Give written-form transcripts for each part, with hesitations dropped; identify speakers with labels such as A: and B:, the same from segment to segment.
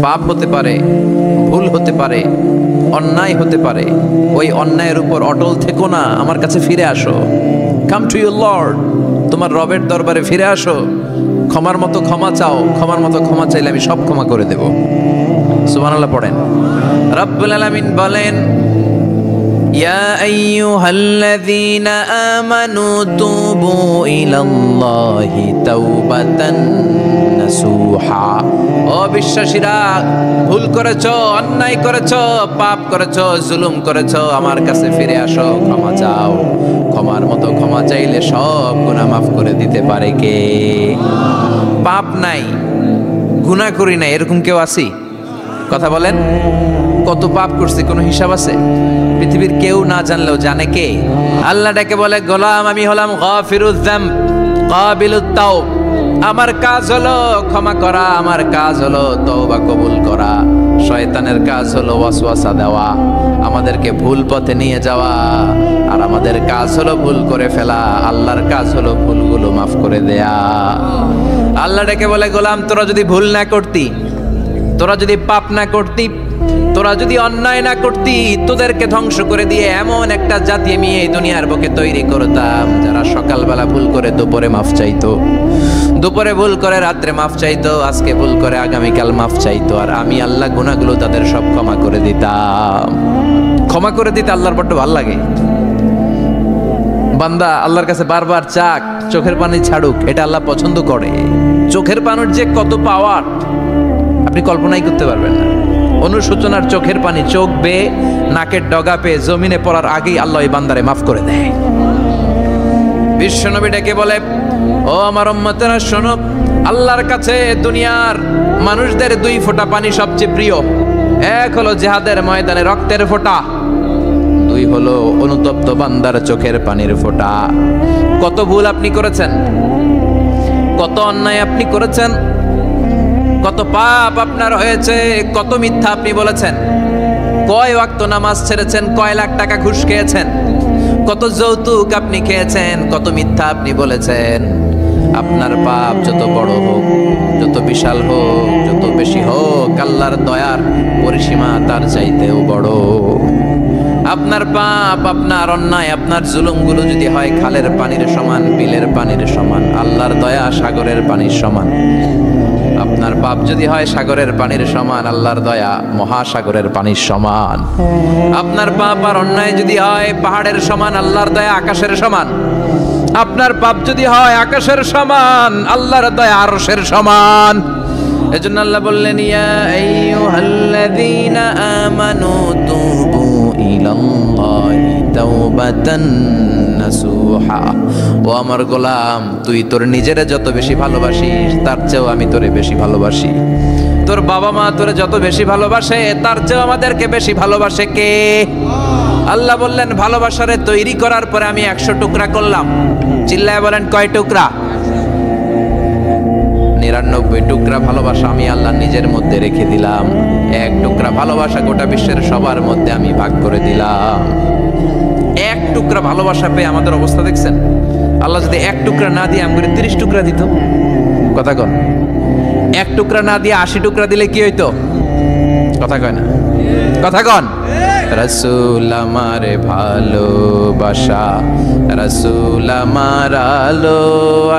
A: পাপ হতে পারে, ভুল হতে পারে, অন্যায় হতে পারে। ওই অন্যায়ের উপর অটল থেকো না, আমার কাছে ফিরে আসো। কাম টু ইউর লর্ড, তোমার রবের দরবারে ফিরে আসো। ক্ষমার মতো ক্ষমা চাও, ক্ষমার মতো ক্ষমা চাইলে আমি সব ক্ষমা করে দেব। সুবহানাল্লাহ পড়েন। রব্বুল আলামিন বলেন, ইয়া আইয়ুহাল্লাযীনা আমানু তুবু ইলাল্লাহি তাওবাতান নাসুহা। ও বিশ্বাসীরা, ভুল করেছো, অন্যায় করেছো, পাপ করেছো, জুলুম করেছো, আমার কাছে ফিরে আসো, ক্ষমা চাও। ক্ষমার মতো ক্ষমা চাইলে সব গুনাহ মাফ করে দিতে পারে কে? পাপ নাই, গুনাহ করি না, এরকম কেউ আছি? কথা বলেন। কত পাপ করছি কোনো হিসাব আছে? পৃথিবীর কেউ না জানলেও জানে কে? আল্লাহ ডেকে বলে, গোলাম আমি হলাম গাফিরুয যামব কাবিলুত তাওব। আমার কাজ হলো ক্ষমা করা, আমার কাজ হলো তওবা কবুল করা। শয়তানের কাজ হলো ওয়াসওয়াসা দেওয়া, আমাদেরকে ভুল পথে নিয়ে যাওয়া। আর আমাদের কাজ হলো ভুল করে ফেলা, আল্লাহর কাজ হলো ভুলগুলো মাফ করে দেয়া। আল্লাহ ডেকে বলে, গোলাম তোরা যদি ভুল না করতি, তোরা যদি পাপ না করতি, তোরা যদি অন্যায় না করতি, তোদেরকে ধ্বংস করে দিয়ে এমন একটা জাতি আমি এই দুনিয়ার বুকে তৈরি করতাম যারা সকালবেলা ভুল করে দুপুরে মাফ চাইতো, দুপুরে ভুল করে রাত্রে মাফ চাইতো, আজকে ভুল করে আগামীকাল মাফ চাইতো। আর আমি আল্লাহ গুনাহগুলো তাদের সব ক্ষমা করে দিতাম। ক্ষমা করে দিতে আল্লাহর বড্ড ভালো লাগে। বান্দা আল্লাহর কাছে বারবার চাক, চোখের পানি ছাড়ুক, এটা আল্লাহ পছন্দ করে। চোখের পানির যে কত পাওয়ার আপনি কল্পনাই করতে পারবেন না। অনুশোচনার চোখের পানি চোখ বেয়ে নাকের ডগা পেয়ে জমিনে পড়ার আগেই আল্লাহ এই বান্দারে মাফ করে দেয়। বিশ্বনবী ডেকে বলে, ও আমার উম্মতেরা শোনো, আল্লাহর কাছে দুনিয়ার মানুষদের দুই ফোঁটা পানি সবচেয়ে প্রিয়। এক হলো জিহাদের ময়দানে রক্তের ফোঁটা, দুই হলো অনুতপ্ত বান্দার চোখের পানির ফোঁটা। কত ভুল আপনি করেছেন, কত অন্যায় আপনি করেছেন, কত পাপ আপনার হয়েছে, কত মিথ্যা আপনি বলেছেন, কয় ওয়াক্ত নামাজ ছেড়েছেন, কয় লাখ টাকা ঘুষ খেয়েছেন, কত যৌতুক আপনি খেয়েছেন, কত মিথ্যা আপনি বলেছেন। আপনার পাপ যত বড় হোক, যত বিশাল হোক, যত বেশি হোক, আল্লাহর দয়ার পরিসীমা তার চাইতেও বড়। আপনার পাপ, আপনার অন্যায়, আপনার জুলুমগুলো যদি হয় খালের পানির সমান, বিলের পানির সমান, আল্লাহর দয়া সাগরের পানির সমান। আপনার পাপ যদি হয় সাগরের পানির সমান, আল্লাহর দয়া মহাসাগরের পানির সমান। আপনার পাপ আর অন্যায় যদি হয় পাহাড়ের সমান, আল্লাহর দয়া আকাশের সমান। আপনার পাপ যদি হয় আকাশের সমান, আল্লাহর দয়া আরশের সমান। এজন্য আল্লাহ বললেন, ইয়া আইয়ুহাল্লাযীনা আমানু তুবু ইলাল্লাহি তাওবাতান নাসুহা। ও আমার গোলাম, তুই তোর নিজেরে যত বেশি ভালোবাসিস তার চেয়েও আমি তোরে বেশি ভালোবাসি। তোর বাবা মা তোরে যত বেশি ভালোবাসে তার চেয়েও আমাদেরকে বেশি ভালোবাসে কে? আল্লাহ বললেন, ভালোবাসারে তৈরি করার পরে আমি 100 টুকরা করলাম। চিল্লায় বলেন, কয় টুকরা? 99 টুকরা ভালোবাসা আমি আল্লাহ নিজের মধ্যে রেখে দিলাম। 1 টুকরা ভালোবাসা গোটা বিশ্বের সবার মধ্যে আমি ভাগ করে দিলাম। 1 টুকরা ভালোবাসা পেয়ে আমাদের অবস্থা দেখছেন? আল্লাহ যদি 1 টুকরা না দিয়ে আমাকে 30 টুকরা দিত, কথা কন। 1 টুকরা না দিয়ে 80 টুকরা দিলে কি হইতো? কথা কয় না, কথা কন। রাসূল আমার ভালোবাসা, রাসূল আমার আলো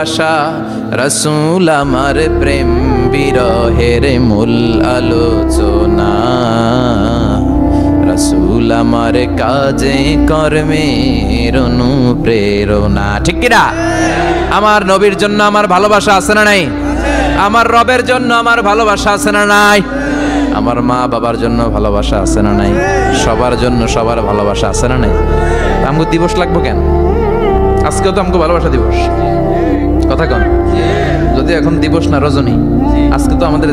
A: আশা, রাসূল আমার প্রেম বিরহের মূল আলোচনা, রাসূল আমার কাজে কর্মের অনুপ্রেরণা। ঠিক কিনা? আমার নবীর জন্য আমার ভালোবাসা আছে না নাই? আমার রবের জন্য আমার ভালোবাসা আছে না নাই? আমার মা বাবার জন্য ভালোবাসা আছে না নাই? সবার জন্য সবার ভালোবাসা আছে না নাই? আমগো দিবস লাগবো কেন? আজকেও তো আমগো ভালোবাসা দিবস, কথা কন। যদি এখন দিবস না রজনী, আজকে তো আমাদের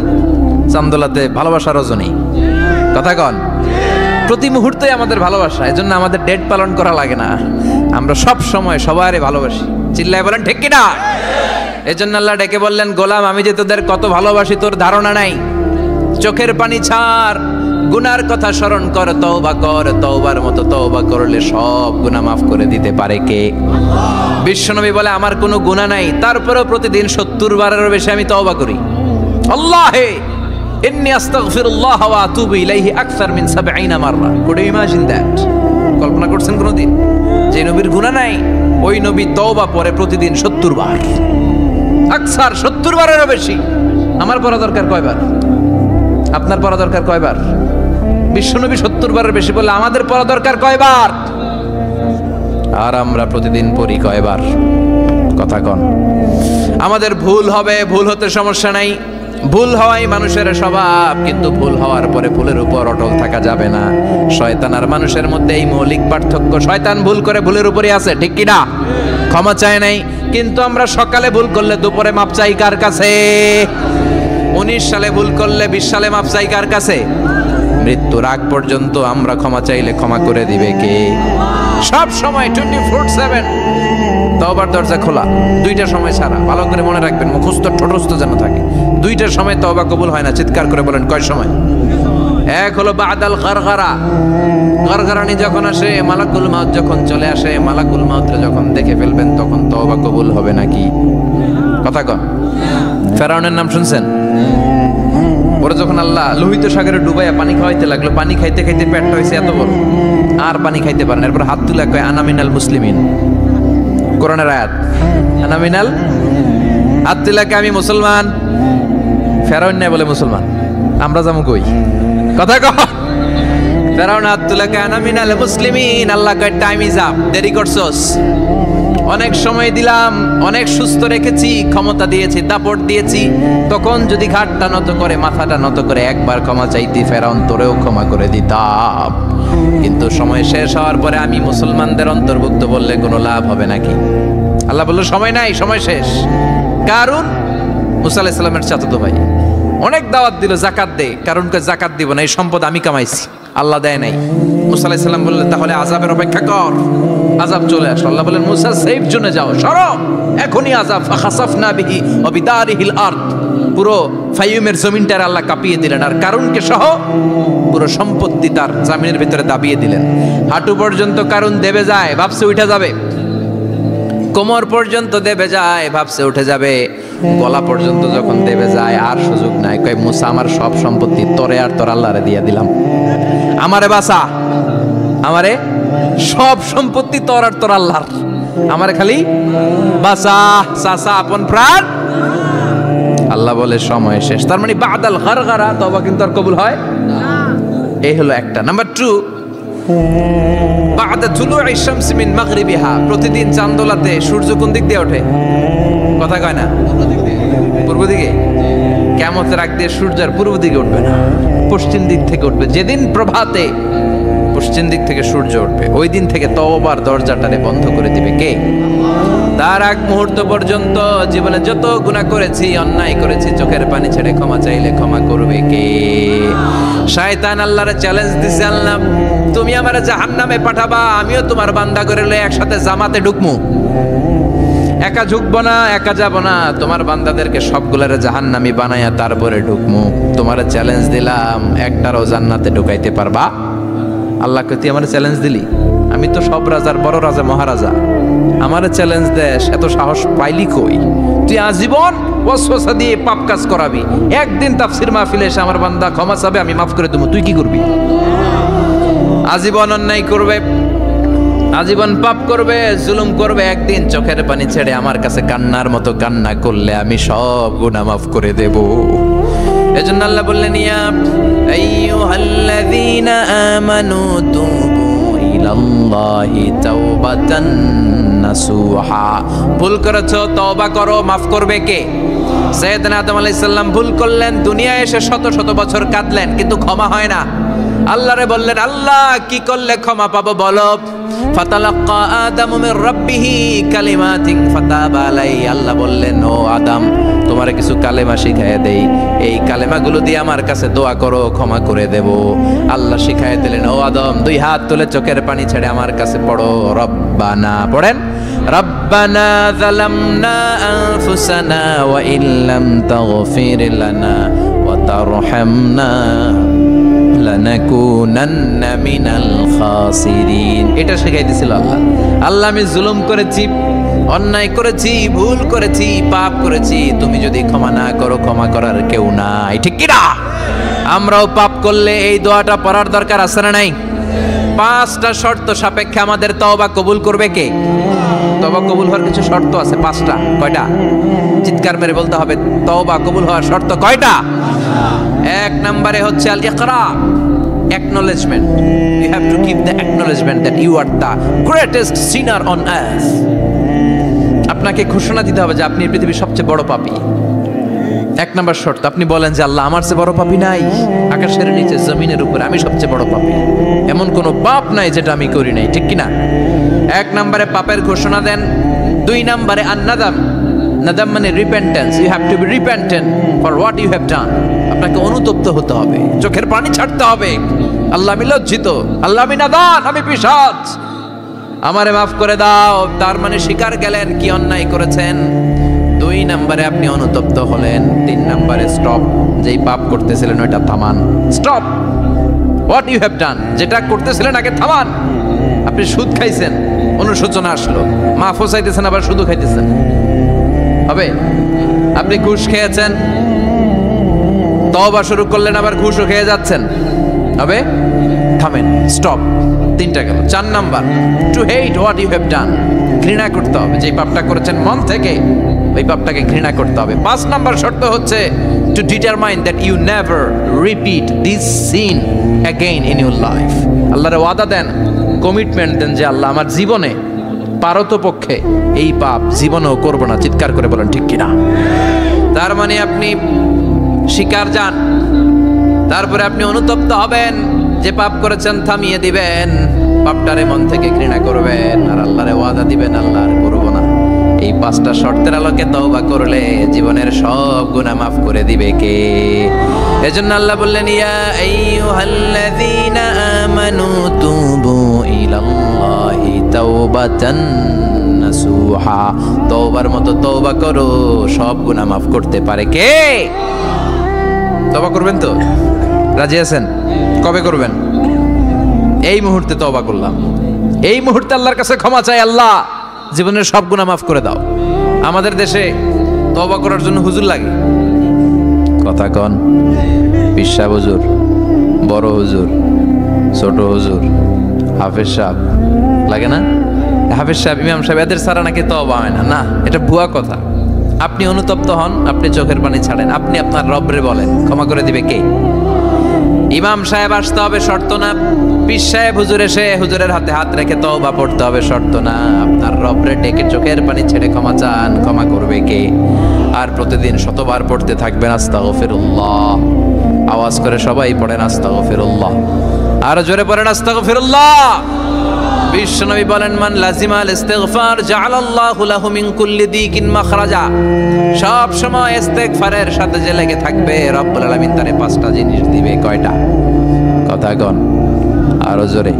A: চান্দোলাতে ভালোবাসা রজনী, কথা কন। প্রতি মুহূর্তে আমাদের ভালোবাসা, এজন্য আমাদের ডেট পালন করা লাগে না। আমরা সব সময় সবারই ভালোবাসি। চিল্লায় বলেন ঠিক কিনা? এজন্য আল্লাহ ডেকে বললেন, গোলাম আমি যে তোদের কত ভালোবাসি তোর ধারণা নাই। চোখের পানি ছাড়, গুনার কথা স্মরণ কর, তওবা কর। তওবার মতো তওবা করলে সব গুনাহ মাফ করে দিতে পারে কে? বিশ্বনবী বলে, আমার কোনো গুনাহ নাই, তারপরেও প্রতিদিন 70 বারেরও বেশি আমি তওবা করি। আল্লাহে ইন্নী আস্তাগফিরুল্লাহ ওয়া আতুবু ইলাইহি আকসার মিন 70 মাররা। Could you imagine that? কল্পনা করছেন কোনদিন যে নবীর গুনাহ নাই ওই নবী তওবা পড়ে প্রতিদিন 70 বার, আকসার 70 বারেরও বেশি। আমার পড়া দরকার কয়বার? আপনার পড়া দরকার কয়বার? বিশ্বনবী 70 বারের বেশি বলে আমাদের পড়া দরকার কয়বার? আর আমরা প্রতিদিন পড়ি কয়বার? কথা কন। আমাদের ভুল হবে, ভুল হতে সমস্যা নাই, ভুল হওয়াই মানুষের স্বভাব, কিন্তু ভুল হওয়ার পরে ভুলের উপর অটল থাকা যাবে না। শয়তান আর মানুষের মধ্যে এই মৌলিক পার্থক্য। শয়তান ভুল করে ভুলের উপরই আছে, ঠিক কি না? ক্ষমা চায় নাই, কিন্তু আমরা সকালে ভুল করলে দুপুরে মাপ চাই কার কাছে? 19 সালে ভুল করলে 20 সালে মাপ চাই কার কাছে? মৃত্যুর আগ পর্যন্ত আমরা ক্ষমা চাইলে ক্ষমা করে দিবে কে? সব সময় 24/7 তওবার দরজা খোলা, দুইটার সময় ছাড়া। ভালো করে মনে রাখবেন, মুখস্থ ঠোঁটস্থ যেন থাকে। দুইটার সময় তওবা কবুল হয় না, চিৎকার করে বলেন কয় সময়? এক হলো বাদাল গারগারা, গারগারানি যখন আসে, মালাকুল মাউত যখন চলে আসে, মালাকুল মাউত যখন দেখে ফেলবেন তখন তওবা কবুল হবে নাকি? কথা কন। ফেরাউনের নাম শুনছেন? ওরা যখন আল্লাহ লোহিত সাগরে ডুবাইয়া পানি খাওয়াইতে লাগলো, পানি খাইতে খাইতে পেটটা হয়েছে এত বড়, আর পানি খাইতে পারেন। এরপর হাত তুলে কয় আনা মিনাল মুসলিমিন, কোরআনের আয়াত, আনা মিনাল, হাত তুলে কয় আমি মুসলমান। ফেরাউন নাই বলে মুসলমান, আমরা যাবো কই? কথা কহ। ফেরাউন হাত তুলে কয় আনা মিনাল মুসলিমিন, আল্লাহ কয় টাইম ইজ আপ, দেরি করছস, অনেক সময় দিলাম, অনেক সুস্থ রেখেছি, ক্ষমতা দিয়েছি, দাপট দিয়েছি, তখন যদি ঘাটটা নত করে, মাথাটা নত করে একবার ক্ষমা চাইতি, ফেরাউন তোরেও ক্ষমা করে দিতাম। কিন্তু সময় শেষ হওয়ার পরে আমি মুসলমানদের অন্তর্ভুক্ত বললে কোনো লাভ হবে নাকি? আল্লাহ বলল সময় নাই, সময় শেষ। কারণ মুসা আলাইহিস সালামের চাচাতো ভাই অনেক দাওয়াত দিল যাকাত দে, কারণকে যাকাত দিব না, এই সম্পদ আমি কামাইছি, আল্লাহ দেয় নাই। মুসা আলাইহিস সালাম বললেন তাহলে আযাবের অপেক্ষা কর, আযাব চলে আসে। আল্লাহ বলেন মুসা সেফ জোনে যাও, সরো, এখনই আযাব। ফাখাসাফনা বিহি ওয়া বিদারিহিল আরদ, পুরো ফাইয়ুমের জমিনটার আল্লাহ কাঁপিয়ে দিলেন, আর কারুনকে সহ পুরো সম্পত্তি তার জামিনের ভিতরে দাবিয়ে দিলেন। হাঁটু পর্যন্ত কারুন দেবে যায়, ভাবছে উঠে যাবে, কোমর পর্যন্ত দেবে যায়, ভাবছে উঠে যাবে, গলা পর্যন্ত যখন দেবে যায় আর সুযোগ নাই। কয় মুসা আমার সব সম্পত্তি তোরে আর তোর আল্লাহরে দিয়ে দিলাম, আমারে বাঁচা, আমারে সব সম্পত্তি তোর আর তোর আল্লাহর, আমারে খালি বাঁচা, চাচা আপন প্রাণ। আল্লাহ বলে সময় শেষ। তার মানে বাদাল গারগারা তওবা কিন্তু আর কবুল হয় না। এই হলো একটা। নাম্বার 2, বাদা তুলুই শামস মিন মাগরিবিহা, প্রতিদিন চাঁদোলাতে সূর্য কোন দিক দিয়ে ওঠে? কথা কয় না? পূর্ব দিকে। কিয়ামতের আগ দিয়ে সূর্য আর পূর্ব দিকে উঠবে না, পশ্চিম দিক থেকে উঠবে। যেদিন প্রভাতে পশ্চিম দিক থেকে সূর্য উঠবে, ওই দিন থেকে তওবার দরজাটারে বন্ধ করে দিবে কে? তার আগ মুহূর্ত পর্যন্ত জীবনে যত গুনাহ করেছি, অন্যায় করেছি, চোখের পানি ছেড়ে ক্ষমা চাইলে ক্ষমা করবে কে? শয়তান আল্লাহরে চ্যালেঞ্জ দিছে, আল্লাহ তুমি আমারে জাহান্নামে পাঠাবা, আমিও তোমার বান্দা করে লয়ে একসাথে জামাতে ঢুকমু, একা ঢুকবো না, একা যাব না, তোমার বান্দাদেরকে সবগুলারে জাহান্নামী বানায়া তারপরে ঢুকমু। তোমারে চ্যালেঞ্জ দিলাম, একটারও জান্নাতে ঢুকাইতে পারবা? আল্লাহকে তুই আমার চ্যালেঞ্জ দিলি? আমি তো সব রাজার বড় রাজা, মহারাজা, আমার চ্যালেঞ্জ দেশ, এত সাহস পাইলি কই? তুই আজীবন ওয়াসওয়াসা দিয়ে পাপ কাজ করাবি, একদিন তাফসীর মাহফিলে এসে আমার বান্দা ক্ষমা চাবে, আমি মাফ করে দেবো, তুই কি করবি? আজীবন অন্যায় করবে, আজীবন পাপ করবে, জুলুম করবে, একদিন চোখের পানি ছেড়ে আমার কাছে কান্নার মতো কান্না করলে আমি সব গুনাহ মাফ করে দেব। এজন্য আল্লাহ বললেন ইয়া আইয়ুহাল্লাযীনা আমানু তুবু ইলাল্লাহি তাওবাতান নাসুহা, ভুল করেছো তওবা করো, মাফ করবে কে? সাইয়েদনা আদম আলাইহিস সালাম ভুল করলেন, দুনিয়ায় এসে শত শত বছর কাঁদলেন, কিন্তু ক্ষমা হয় না। আল্লাহরে বললেন আল্লাহ কি করলে ক্ষমা পাবো বলো? ফাতালাক্কা আদামু মির রাব্বিহি কালিমাতিন ফাতাবা আলাইহি, আল্লাহ বললেন ও আদম তোমারে কিছু কালেমা শিখায় দেই, এই কালেমাগুলো দিয়ে আমার কাছে দোয়া করো, ক্ষমা করে দেব। আল্লাহ শিখায় দিলেন, ও আদম 2 হাত তুলে চোখের পানি ছেড়ে আমার কাছে পড়ো, রব্বানা, পড়েন, রব্বানা যালামনা আনফুসানা ওয়া ইল্লাম তাগফির লানা ওয়া তারহামনা লানাকুনান্না মিনাল খাসিরিন। এটা শিখাই দিয়েছিল আল্লাহ। আল্লাহ আমি জুলুম করেছি, অন্যায় করেছি, ভুল করেছি, পাপ করেছি, তুমি যদি ক্ষমা না করো ক্ষমা করার কেউ নাই, ঠিক কি না? আমরাও পাপ করলে এই দোয়াটা পড়ার দরকার আছে না নাই? 5টা শর্ত সাপেক্ষে আমাদের তওবা কবুল করবে কে? তওবা কবুল হওয়ার কিছু শর্ত আছে 5টা। কয়টা? চিৎকার মেরে বলতে হবে, তওবা কবুল হওয়ার শর্ত কয়টা? 1 নম্বরে হচ্ছে আল ইকরা, acknowledgement. You have to give the acknowledgement that you are the greatest sinner on earth. আপনাকে ঘোষণা দিতে হবে যে আপনি পৃথিবীর সবচেয়ে বড় পাপী। 1 নম্বর শর্ত, আপনি বলেন যে আল্লাহ আমার চেয়ে বড় পাপী নাই, আকাশের নিচে জমিনের উপরে আমি সবচেয়ে বড় পাপী, এমন কোনো পাপ নাই যেটা আমি করি নাই, ঠিক কিনা? 1 নম্বরে পাপের ঘোষণা দেন। 2 নম্বরে আন-নাদাম, নাদাম মানে repentance, you have to be repentant for what you have done. আপনাকে অনুতপ্ত হতে হবে, চোখের পানি ছাড়তে হবে, আল্লাহ আমি লজ্জিত, আল্লাহ আমি নাদান, আমি পিশাচ, আমারে মাফ করে দাও। তার মানে স্বীকার গেলেন কি অন্যায় করেছেন। 2 নম্বরে আপনি অনুতপ্ত হলেন। 3 নম্বরে স্টপ, যেই পাপ করতেছিলেন ওইটা থামান। Stop what you have done, যেটা করতেছিলেন আগে থামান। আপনি সুদ খাইছেন, অনুশোচনা আসলো, মাফও চাইতেছেন, আবার সুদও খাইতেছেন, হবে? আপনি ঘুষ খেয়েছেন, তওবা শুরু করলেন, আবার ঘুষও খেয়ে যাচ্ছেন, হবে? থামেন, স্টপ। 3টা গেল। 4 number, to hate what you have done, ঘৃণা করতে হবে, যে পাপটা করেছেন মন থেকে ওই পাপটাকে ঘৃণা করতে হবে। 5 নাম্বার শর্ত হচ্ছে to determine that you never repeat this sin again in your life. আল্লাহর ওয়াদা দেন, কমিটমেন্ট দেন যে আল্লাহ আমার জীবনে পারতপক্ষে এই পাপ জীবনেও করব না। চিৎকার করে বলেন ঠিক কিনা? তার মানে আপনি শিকার যান, তারপরে আপনি অনুতপ্ত হবেন, যে পাপ করেছেন থামিয়ে দিবেন, পাপটারে মন থেকে ঘৃণা করবেন, আর আল্লাহরে ওয়াদা দিবেন আল্লাহ আর করব না। এই 5টা শর্তের আলোকে তওবা করলে জীবনের সব গুনাহ মাফ করে দিবে কে? এজন্য আল্লাহ বললেন, ইয়া আইয়ুহাল্লাযীনা আমানু তুবু ইলাল্লাহি তাওবাতান নাসুহা, তওবার মতো তওবা করো, সব গুনাহ মাফ করতে পারে কে? তওবা করবেন তো? রাজি আছেন? কবে করবেন? এই মুহূর্তে তওবা করলাম, এই মুহূর্তে আল্লাহর কাছে ক্ষমা চাই, আল্লাহ জীবনের সব গুনাহ মাফ করে দাও। আমাদের দেশে তওবা করার জন্য হুজুর লাগে, কথা কন, পিসা হুজুর, বড় হুজুর, ছোট হুজুর, হাফেজ সাহেব লাগে না? হাফেজ সাহেব, ইমাম সাহেব, এদের ছাড়া নাকি তওবা হয় না। না, এটা ভুয়া কথা। আপনি অনুতপ্ত হন, আপনি চোখের পানি ছাড়েন, আপনি আপনার রব্রে বলেন, ক্ষমা করে দিবে কে? ইমাম সাহেব আসতে হবে শর্ত না, পীর সাহেব হুজুর এসে হুজুরের হাতে হাত রেখে তওবা পড়তে হবে শর্ত না। আপনার রব্রে ডেকে চোখের পানি ছেড়ে ক্ষমা চান, ক্ষমা করবে কে? আর প্রতিদিন শতবার পড়তে থাকবেন আস্তাগফিরুল্লাহ। আওয়াজ করে সবাই পড়েন আস্তাগফিরুল্লাহ, আর জোরে পড়েন আস্তাগফিরুল্লাহ। বিশ্বনবী বলেন, মান লাজিমাল ইস্তিগফার জাআলাল্লাহু লাহু মিন কুল্লি দিকিন মাখরাজা। সব সময় ইস্তিগফারের সাথে যে লেগে থাকবে, রব্বুল আলামিন তারে 5টা জিনিস দিবে। কয়টা? কথা কন, আরো জোরে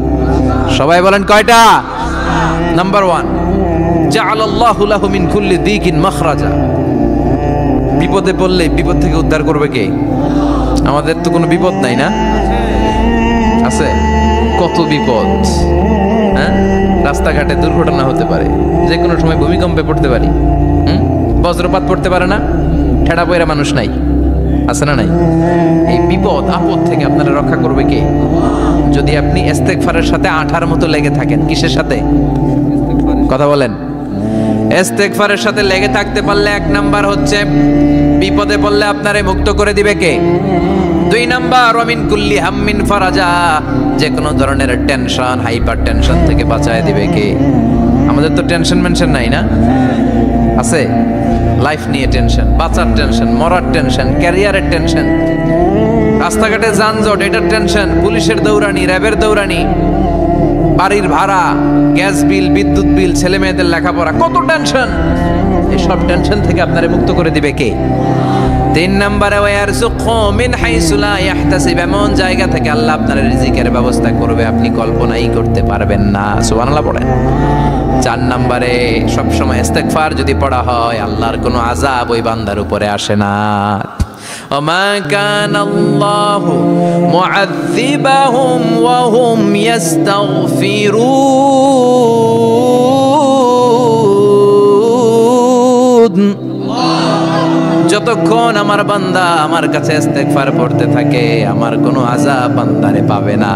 A: সবাই বলেন কয়টা? নাম্বার 1, জাআলাল্লাহু লাহু মিন কুল্লি দিকিন মাখরাজা। বিপদে পড়লে বিপদ থেকে উদ্ধার করবে কে? আমাদের তো কোনো বিপদ নাই না? আছে কত বিপদ, হ্যাঁ? রাস্তাঘাটে দুর্ঘটনা হতে পারে, যে কোনো সময় ভূমিকম্পে পড়তে পারি, বজ্রপাত পড়তে পারে না, ঠেড়া পয়রা মানুষ নাই, আছে না নাই? এই বিপদ আপদ থেকে আপনারা রক্ষা করবে কে? যদি আপনি ইস্তেগফারের সাথে আঠার মতো লেগে থাকেন। কিসের সাথে? কথা বলেন। ইস্তেগফারের সাথে লেগে থাকতে পারলে 1 নাম্বার হচ্ছে বিপদে পড়লে আপনারে মুক্ত করে দিবে কে? 2 নাম্বার, ওয়ামিন কুল্লি হাম্মিন ফারাজা, যে কোনো ধরনের টেনশন, হাইপার টেনশন থেকে বাঁচায় দিবে কে? আমাদের তো টেনশন মেনশন নাই না? আছে? লাইফ নিয়ে টেনশন, বাঁচার টেনশন, মরার টেনশন, ক্যারিয়ারের টেনশন, রাস্তাঘাটে যানজট, এটার টেনশন, পুলিশের দৌড়ানি, র্যাবের দৌড়ানি, বাড়ির ভাড়া, গ্যাস বিল, বিদ্যুৎ বিল, ছেলে মেয়েদের লেখাপড়া, কত টেনশন। এই সব টেনশন থেকে আপনারে মুক্ত করে দিবে কে? 3 নম্বরে, ওয়ারযুকহু মিন হাইসু লা ইয়াহতাসিব, এমন জায়গা থেকে আল্লাহ আপনার রিজিকের ব্যবস্থা করবে আপনি কল্পনাই করতে পারবেন না। সুবহানাল্লাহ পড়েন। 4 নম্বরে, সবসময় ইস্তেগফার যদি পড়া হয়, আল্লাহর কোনো আযাব ওই বান্দার উপরে আসে না। ওমা কানাল্লাহু মুআযযিবাহুম ওয়া হুম ইস্তাগফিরুন। যতক্ষণ আমার বান্দা আমার কাছে ইস্তেগফার পড়তে থাকে আমার কোনো আযাব বান্দারে পাবে না।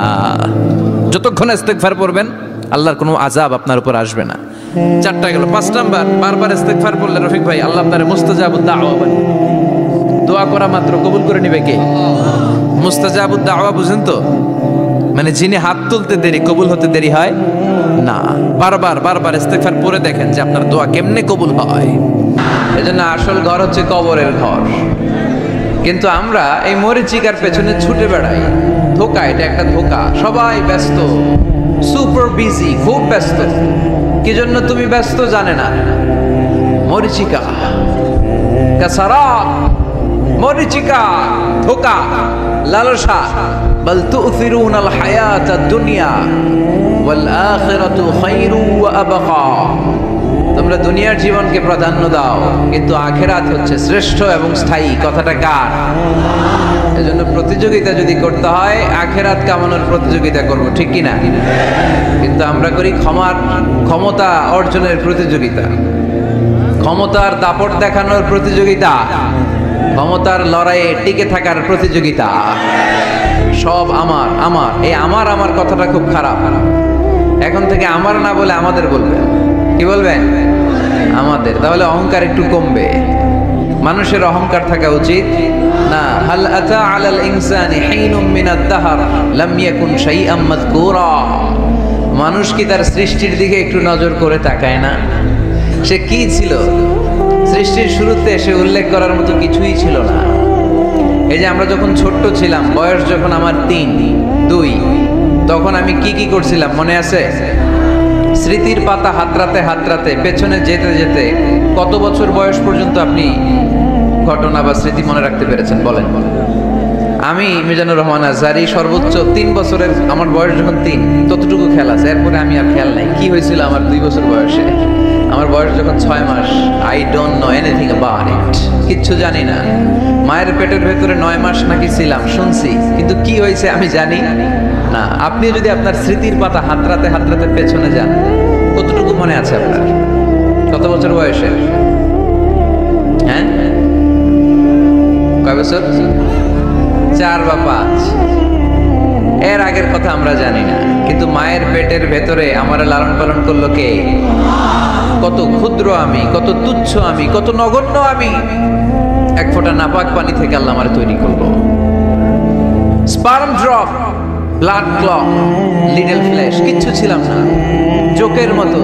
A: যতক্ষণ ইস্তেগফার পড়বেন আল্লাহর কোনো আযাব আপনার উপর আসবে না। 4টা গেল। 5 নাম্বার, বারবার ইস্তেগফার পড়লে রফিক ভাই আল্লাহ আপনারে মুস্তাজাবুদ দাওয়া বানায়। দোয়া করা মাত্র কবুল করে নেবে কে? মুস্তাজাবুদ দাওয়া বুঝেন তো? মানে যিনি হাত তুলতে দেরি কবুল হতে দেরি হয় না। বারবার ইস্তেগফার পড়ে দেখেন যে আপনার দোয়া কেমনে কবুল হয়। এজন্য আসল ঘর হচ্ছে কবরের ঘর। কিন্তু আমরা এই মরিচিকার পেছনে ছুটে বেড়াই। ধোকা, এটা একটা ধোকা। সবাই ব্যস্ত, সুপার বিজি, খুব ব্যস্ত। কি জন্য তুমি ব্যস্ত জানে না। মরিচিকা কাসারাব, মরিচিকা, ধোকা, লালসা। বল তুফিরুনাল হায়াতাদ দুনিয়া ওয়াল আখিরাতু খায়রু ওয়া আবকা। তোমরা দুনিয়ার জীবনকে প্রাধান্য দাও কিন্তু আখিরাত হচ্ছে শ্রেষ্ঠ এবং স্থায়ী। কথাটা কার? এজন্য প্রতিযোগিতা যদি করতে হয় আখিরাত কামানোর প্রতিযোগিতা করব, ঠিক কি না? কিন্তু আমরা করি ক্ষমতা অর্জনের প্রতিযোগিতা, ক্ষমতার দাপট দেখানোর প্রতিযোগিতা, ক্ষমতার লড়াইয়ে টিকে থাকার প্রতিযোগিতা। সব আমার আমার, এই আমার কথাটা খুব খারাপ। এখন থেকে আমার না বলে আমাদের বলবেন। কি বলবেন? আমাদের। তাহলে অহংকার একটু কমবে। মানুষের অহংকার থাকা উচিত না। হাল আতা আলাল ইনসানি হিনুম মিনাদ দাহর লাম ইয়াকুন শাইআম মাযকুরা। মানুষ কি তার সৃষ্টির দিকে একটু নজর করে তাকায় না? সে কি ছিল? সৃষ্টির শুরুতে সে উল্লেখ করার মতো কিছুই ছিল না। এই যে আমরা যখন ছোট্ট ছিলাম, বয়স যখন আমার 3, 2, তখন আমি কি করছিলাম মনে আছে? স্মৃতির পাতা হাতড়াতে পেছনে যেতে কত বছর বয়স পর্যন্ত আপনি ঘটনা বা স্মৃতি মনে রাখতে পেরেছেন বলেন? আমি মিজানুর রহমান আজহারি সর্বোচ্চ 3 বছরের, আমার বয়স যখন 3 ততটুকু খেয়াল আছে। এরপরে আমি আর খেয়াল নাই কি হয়েছিল আমার 2 বছর বয়সে। আমার বয়স যখন 6 মাস, I don't know anything about it, কিচ্ছু জানি না। মায়ের পেটের ভেতরে 9 মাস নাকি ছিলাম শুনছি, কিন্তু কি হয়েছে আমি জানি না। আপনি যদি আপনার স্মৃতির পাতা হাতড়াতে পেছনে যান, কতটুকু মনে আছে আপনার? কত বছর বয়সে? হ্যাঁ, কয় বছর? 4 বা 5। এর আগের কথা আমরা জানি না। কিন্তু মায়ের পেটের ভেতরে আমার লালন পালন করলো কে? কত ক্ষুদ্র আমি, কত তুচ্ছ আমি, কত নগণ্য আমি। এক ফোঁটা নাপাক পানি থেকে আল্লাহ আমার তৈরি করলো। Sperm drop, blood clot, little flesh, কিচ্ছু ছিলাম না। জোকের মতো,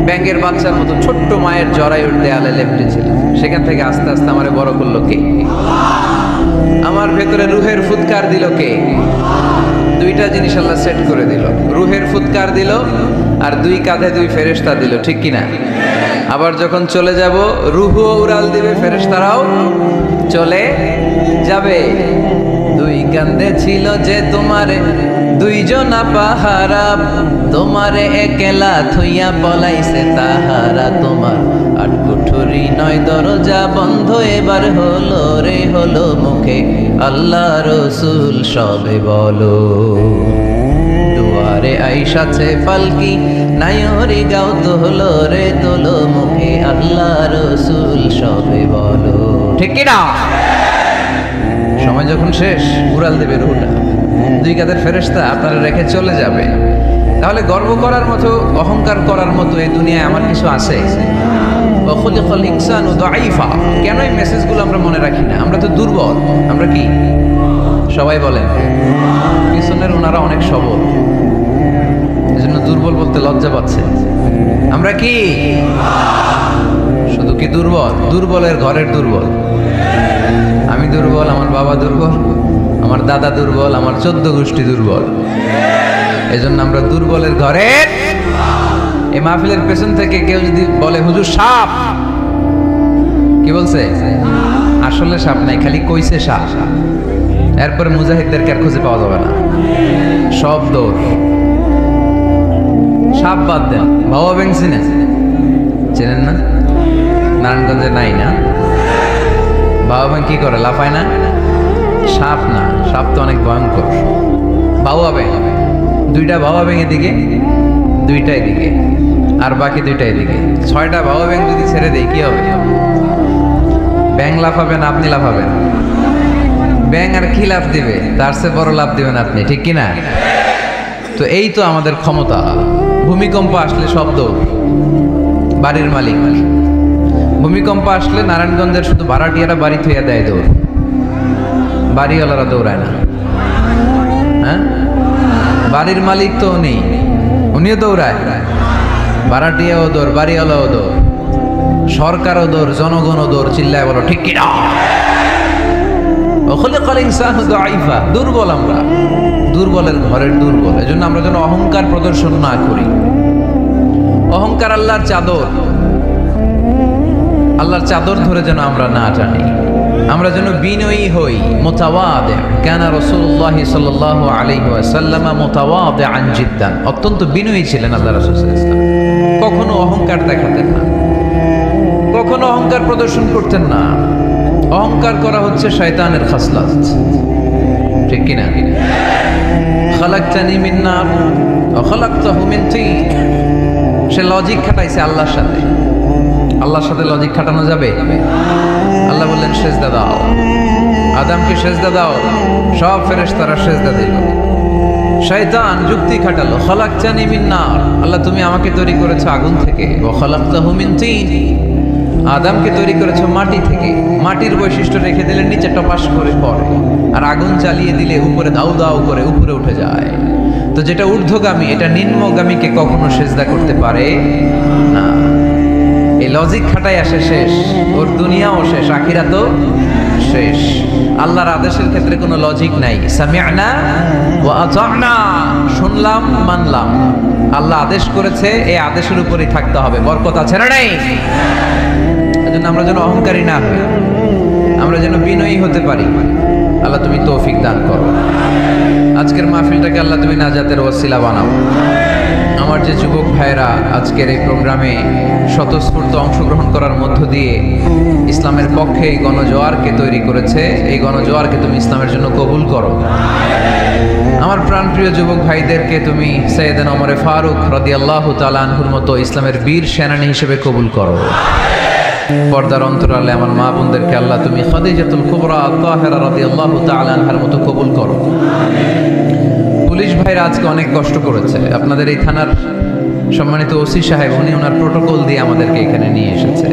A: ব্যাঙের বাচ্চার মতো ছোট্ট মায়ের জরায়ুর দেয়ালে লেপটে ছিলাম। সেখান থেকে আস্তে আস্তে আমারে বড় করলো কে? আমার ভেতরে রুহের ফুৎকার দিল কে? 2টা জিনিস আল্লাহ সেট করে দিল। রুহের ফুৎকার দিল আর 2 কাঁধে 2 ফেরেশতা দিল, ঠিক কিনা? আবার যখন চলে যাব রুহও উড়াল দিবে, ফেরেশতারাও চলে যাবে। 2 কাঁধে ছিল যে তোমারে 2 জনা পাহারা, তোমারে একলা থইয়া পলাইছে তাহারা। তোমার 8 কুঠুরি 9 দরজা বন্ধ, এবার হলো রে হলো মুখে আল্লাহ রসুল সবে বলো। দুয়ারে আইসাছে পালকি নায়রি গাও তোলো রে তোলো মুখে আল্লাহ রসুল সবে বলো, ঠিক কিনা? সময় যখন শেষ উড়াল দেবে রুহটা। 2 কাঁধের ফেরেশতা আপনারা রেখে চলে যাবে। তাহলে গর্ব করার মতো, অহংকার করার মতো এই দুনিয়ায় আমার কিছু আছে? কেন এই মেসেজগুলো আমরা মনে রাখি না? আমরা তো দুর্বল। আমরা কি সবাই বলেন? পিছনের ওনারা অনেক সবল, এজন্য দুর্বল বলতে লজ্জা পাচ্ছে। আমরা কি শুধু কি দুর্বল? দুর্বলের ঘরের দুর্বল। আমি দুর্বল, আমার বাবা দুর্বল, আমার দাদা দুর্বল, আমার 14 গোষ্ঠী দুর্বল। এজন্য আমরা দুর্বলের ঘরের। এই মাহফিলের পেছন থেকে কেউ যদি বলে হুজুর সাপ, কি বলছে? আসলে সাপ নাই, খালি কইছে সাপ। এরপরে মুজাহিদদেরকে আর খুঁজে পাওয়া যাবে না, সব দৌড়। সাপ বাদ দেন, বাবা ব্যাং চেনেন না? নারায়ণগঞ্জে নাই না? বাবা ব্যাং কি করে? লাফায় না? সাপ না, সাপ তো অনেক ভয়ঙ্কর। বাবা ব্যাং, 2টা বাবা ব্যাং এদিকে, 2টা এদিকে, আর বাকি 2টা এদিকে। 6টা বাবা ব্যাং যদি ছেড়ে দেয় কি হবে? ব্যাং লাফাবেন, আপনি লাফাবেন? ব্যাং আর কি লাফ দিবে? তার চেয়ে বড় লাফ দিবেন আপনি, ঠিক কিনা? তো এই তো আমাদের ক্ষমতা। ভূমিকম্প আসলে শব্দ, বাড়ির মালিক। ভূমিকম্প আসলে নারায়ণগঞ্জের শুধু ভাড়াটিয়ারা বাড়ি থইয়া দেয় দৌড়, বাড়িওয়ালারা দৌড়ায় না। হ্যাঁ, বাড়ির মালিক তো উনি, উনিও দৌড়ায়। ভাড়াটিয়াও দৌড়, বাড়িওয়ালাও দৌড়, সরকারও দৌড়, জনগণও দৌড়। চিল্লায় বলো ঠিক কিনা? দুর্বল আমরা, দুর্বলের ঘরের দুর্বল। এজন্য আমরা যেন অহংকার প্রদর্শন না করি। অহংকার আল্লাহর চাদর, আল্লাহর চাদর ধরে যেন আমরা না টানি। আমরা যেন বিনয়ী হই, মুতাওয়াদি। কানা রাসূলুল্লাহ সাল্লাল্লাহু আলাইহি ওয়াসাল্লাম মুতাওয়াদিআন জিদ্দান, অত্যন্ত বিনয়ী ছিলেন আল্লাহ রাসূল সাল্লাল্লাহু আলাইহি ওয়াসাল্লাম। কখনো অহংকার দেখাতেন না, কখনো অহংকার প্রদর্শন করতেন না। অহংকার করা হচ্ছে শয়তানের খাসলাত, ঠিক কিনা? খালাকতানি মিন নার ওয়া খালাকতাহু মিন তিন। সে লজিক খাটাইছে আল্লাহর সাথে। আল্লাহর সাথে লজিক খাটানো যাবে? আল্লাহ বললেন সেজদা দাও, আদমকে সেজদা দাও, সব ফেরেশতারা সেজদা দিল। শয়তান যুক্তি খাটালো, খালাকতানি মিন নার, আল্লাহ তুমি আমাকে তৈরি করেছো আগুন থেকে, ওয়া খালাকতাহু মিন তিন, আদমকে তৈরি করেছো মাটি থেকে। মাটির বৈশিষ্ট্য রেখে দিলে নিচে টপাস করে পড়ে, আর আগুন জ্বালিয়ে দিলে উপরে দাউ দাউ করে উপরে উঠে যায়। তো যেটা ঊর্ধ্বগামী এটা নিম্নগামীকে কখনো সেজদা করতে পারে না। এই লজিক খাটাই আসে শেষ, ওর দুনিয়াও শেষ, আখিরাতও শেষ। আল্লাহর আদেশের ক্ষেত্রে কোনো লজিক নাই। সামি'না ওয়া আতা'না, শুনলাম মানলাম। আল্লাহ আদেশ করেছে, এই আদেশের উপরেই থাকতে হবে। বরকত আছে না নাই? এজন্য আমরা যেন অহংকারী না হই, আমরা যেন বিনয়ী হতে পারি। আল্লাহ তুমি তৌফিক দান করো। আজকের মাহফিলটাকে আল্লাহ তুমি নাজাতের ওয়াসিলা বানাও। আমার যে যুবক ভাইরা আজকের এই প্রোগ্রামে স্বতঃস্ফূর্ত অংশগ্রহণ করার মধ্য দিয়ে ইসলামের পক্ষে এই গণজোয়ারকে তৈরি করেছে, এই গণজোয়ারকে তুমি ইসলামের জন্য কবুল করো। আমার প্রাণপ্রিয় যুবক ভাইদেরকে তুমি সৈয়দনা ওমরে ফারুক রাদিয়াল্লাহু তাআলা আনহুর মতো ইসলামের বীর সেনানী হিসেবে কবুল করো। পর্দার অন্তরালে আমার মা বোনদেরকে আল্লাহ তুমি খাদিজাতুল কুবরা তাহেরা রাদিয়াল্লাহু তাআলা আনহার মতো কবুল করো। পুলিশ ভাইরা আজকে অনেক কষ্ট করেছে। আপনাদের এই থানার সম্মানিত ওসি সাহেব, উনি ওনার প্রোটোকল দিয়ে আমাদেরকে এখানে নিয়ে এসেছে।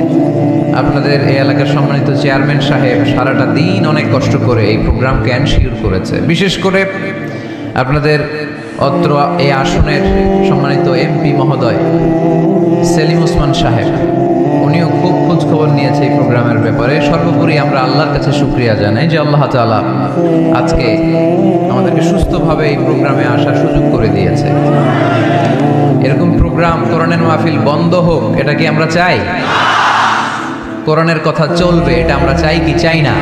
A: আপনাদের এই এলাকার সম্মানিত চেয়ারম্যান সাহেব সারাটা দিন অনেক কষ্ট করে এই প্রোগ্রামকে এনশিওর করেছে। বিশেষ করে আপনাদের অত্র এই আসনের সম্মানিত এমপি মহোদয় সেলিম ওসমান সাহেব, উনিও খুব খোঁজ খবর নিয়েছে এই প্রোগ্রামের ব্যাপারে। সর্বোপরি আমরা আল্লাহর কাছে শুকরিয়া জানাই যে আল্লাহ তাআলা আজকে আমাদেরকে সুস্থভাবে এই প্রোগ্রামে আসার সুযোগ করে দিয়েছে। এরকম প্রোগ্রাম, কোরআনের মাহফিল বন্ধ হোক, এটা কি আমরা চাই? কোরআনের কথা চলবে, এটা আমরা চাই কি চাই না?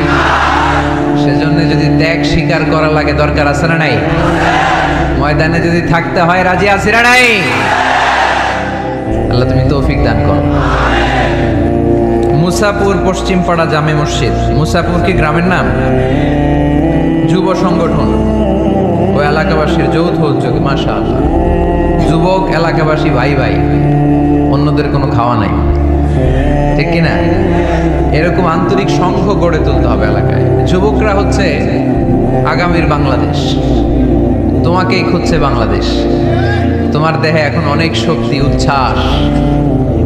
A: সেজন্য যদি ত্যাগ স্বীকার করা লাগে, দরকার আছে না নাই? ময়দানে যদি থাকতে হয়, রাজি আছি না নাই? আল্লাহ তুমি তৌফিক দান করো। মুসাপুর পশ্চিমপাড়া জামে মসজিদ, মুসাপুর কি গ্রামের নাম? যুব সংগঠন ও এলাকাবাসীর যৌথ উদ্যোগে, মাশাআল্লাহ। যুবক এলাকাবাসী ভাই ভাই, অন্যদের কোনো খাওয়া নাই, ঠিক কিনা? এরকম আন্তরিক সংঘ গড়ে তুলতে হবে এলাকায়। যুবকরা হচ্ছে আগামীর বাংলাদেশ, তোমাকেই খুঁজছে বাংলাদেশ। তোমার দেহে এখন অনেক শক্তি, উচ্ছ্বাস,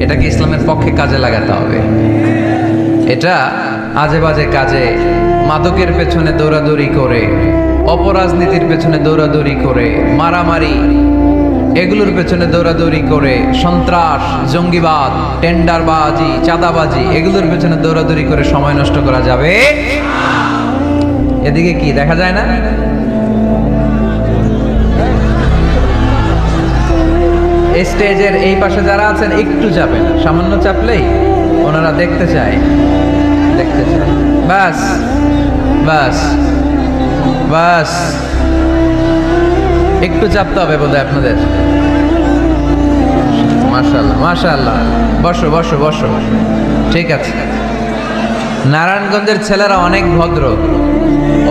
A: এটাকে ইসলামের পক্ষে কাজে লাগাতে হবে। এটা আজে বাজে কাজে, মাদকের পেছনে দৌড়াদৌড়ি করে, অপরাজনীতির পেছনে দৌড়াদৌড়ি করে, মারামারি এগুলোর পেছনে দৌড়াদৌড়ি করে, সন্ত্রাস, জঙ্গিবাদ, টেন্ডারবাজি, চাঁদাবাজি এগুলোর পেছনে দৌড়াদৌড়ি করে সময় নষ্ট করা যাবে। এদিকে কি দেখা যায় না? স্টেজের এই পাশে যারা আছেন একটু যাবেন, সামান্য চাপলেই ওনারা দেখতে চায়, দেখতে চায়। বাস বাস বাস, একটু চাপতে হবে বোধহয় আপনাদের। মাশাআল্লাহ মাশাআল্লাহ, বসো বসো বসো, ঠিক আছে। নারায়ণগঞ্জের ছেলেরা অনেক ভদ্র।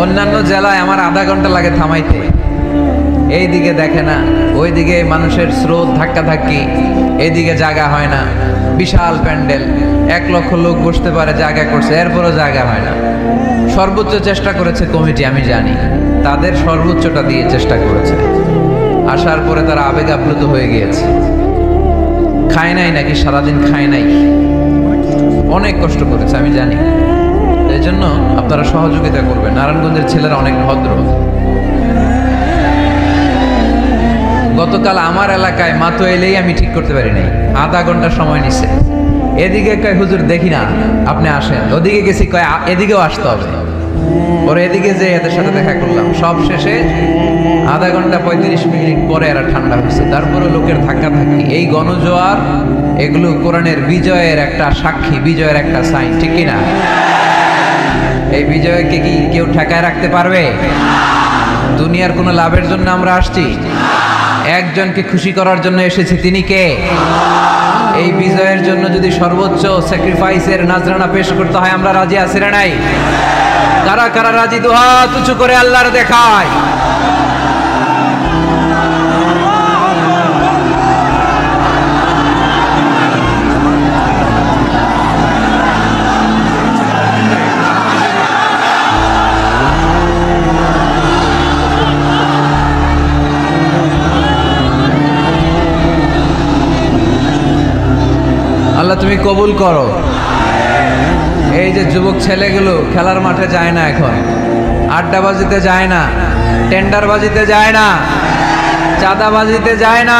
A: অন্যান্য জেলায় আমার আধা ঘন্টা লাগে থামাইতে, এইদিকে দেখে না, ওইদিকে মানুষের স্রোত ধাক্কা ধাক্কি, এইদিকে জায়গা হয় না। বিশাল প্যান্ডেল, 1 লক্ষ লোক বসতে পারে, জায়গা করছে, এরপরও জায়গা হয় না। সর্বোচ্চ চেষ্টা করেছে কমিটি, আমি জানি তাদের সর্বোচ্চটা দিয়ে চেষ্টা করেছে। আসার পরে তারা আবেগ আপ্লুত হয়ে গিয়েছে। খায় নাই নাকি, সারাদিন খায় নাই, অনেক কষ্ট করেছে আমি জানি। এই জন্য আপনারা সহযোগিতা করবেন। নারায়ণগঞ্জের ছেলেরা অনেক ভদ্র। গতকাল আমার এলাকায় মাতো এলেই আমি ঠিক করতে পারি নাই, আধা ঘন্টা সময় নিছে। এদিকে কয় হুজুর দেখি না, আপনি আসেন। ওদিকে গেছি, কয় এদিকেও আসতে হবে। পরে এদিকে যে এদের সাথে দেখা করলাম, সব শেষে আধা ঘন্টা 35 মিনিট পরে এরা ঠান্ডা হয়েছে। তারপরে লোকের ধাক্কা থাকি। এই গণজোয়ার এগুলো কোরআনের বিজয়ের একটা সাক্ষী, বিজয়ের একটা সাইন, ঠিক কিনা? এই বিজয়কে কি কেউ ঠেকায় রাখতে পারবে? দুনিয়ার কোনো লাভের জন্য আমরা আসছি? একজনকে খুশি করার জন্য এসেছি, তিনি কে? এই বিজয়ের জন্য যদি সর্বোচ্চ স্যাক্রিফাইসের নাজরানা পেশ করতে হয়, আমরা রাজি আছি না নাই? কারা কারা রাজি? দুহাত উঁচু করে আল্লাহর দেখায়। আল্লাহ তুমি কবুল করো। এই যে যুবক ছেলেগুলো খেলার মাঠে যায় না, এখন আড্ডাবাজিতে যায় না, টেন্ডারবাজিতে যায় না, চাঁদাবাজিতে যায় না,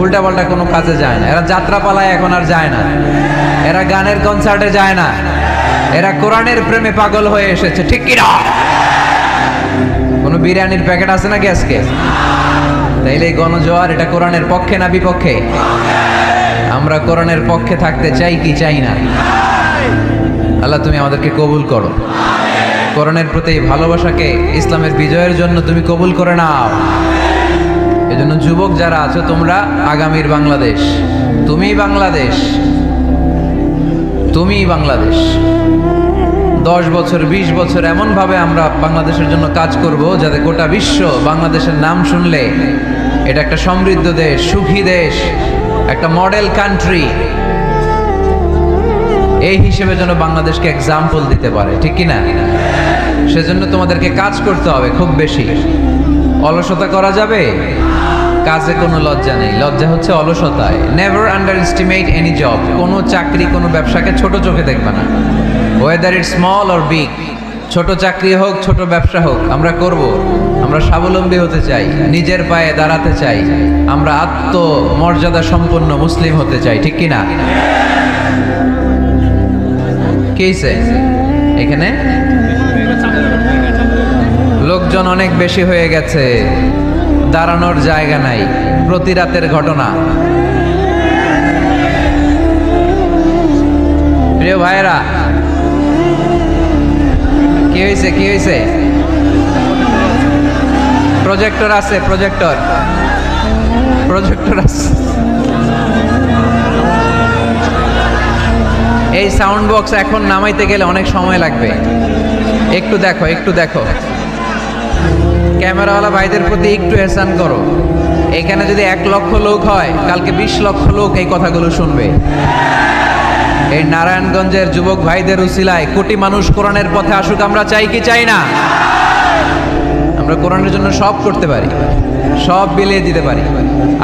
A: উল্টাপাল্টা কোনো কাজে যায় না। এরা যাত্রা পালায় এখন আর যায় না, এরা গানের কনসার্টে যায় না, এরা কোরআনের প্রেমে পাগল হয়ে এসেছে, ঠিক কিনা? কোনো বিরিয়ানির প্যাকেট আছে নাকি আজকে? তাইলে এই গণজোয়ার এটা কোরআনের পক্ষে না বিপক্ষে? আমরা কোরআনের পক্ষে থাকতে চাই কি চাই না? আল্লাহ তুমি আমাদেরকে কবুল করো। কোরআনের প্রতি ভালোবাসাকে ইসলামের বিজয়ের জন্য তুমি কবুল করে নাও। এজন্য যুবক যারা আছো, তোমরা আগামীর বাংলাদেশ, তুমি বাংলাদেশ, তুমি বাংলাদেশ। 10 বছর 20 বছর এমনভাবে আমরা বাংলাদেশের জন্য কাজ করব যাতে গোটা বিশ্ব বাংলাদেশের নাম শুনলে এটা একটা সমৃদ্ধ দেশ, সুখী দেশ, একটা মডেল কান্ট্রি, এই হিসেবে যেন বাংলাদেশকে এক্সাম্পল দিতে পারে, ঠিক কিনা? সেজন্য তোমাদেরকে কাজ করতে হবে খুব বেশি। অলসতা করা যাবে? কাজে কোনো লজ্জা নেই, লজ্জা হচ্ছে অলসতায়। Never underestimate any job. কোনো চাকরি, কোনো ব্যবসাকে ছোট চোখে দেখবে না, whether it small or big. ছোট চাকরি হোক, ছোট ব্যবসা হোক, আমরা করব। আমরা স্বাবলম্বী হতে চাই, নিজের পায়ে দাঁড়াতে চাই, আমরা আত্মমর্যাদা সম্পন্ন মুসলিম হতে চাই, ঠিক কিনা? কেইছে এখানে লোকজন অনেক বেশি হয়ে গেছে, দাঁড়ানোর জায়গা নাই। প্রতি রাতের ঘটনা। প্রিয় ভাইয়েরা, কি হয়েছে? কি হয়েছে? প্রজেক্টর আছে, প্রজেক্টর আছে। এই সাউন্ড বক্স এখন নামাইতে গেলে অনেক সময় লাগবে। একটু দেখো, একটু দেখো। ক্যামেরাওয়ালা ভাইদের প্রতি একটু এহসান করো। এখানে যদি 1 লক্ষ লোক হয়, কালকে 20 লক্ষ লোক এই কথাগুলো শুনবে। এই নারায়ণগঞ্জের যুবক ভাইদের উসিলায় কোটি মানুষ কোরআনের পথে আসুক, আমরা চাই কি চাই না? আমরা কোরআনের জন্য সব করতে পারি, সব বিলিয়ে দিতে পারি।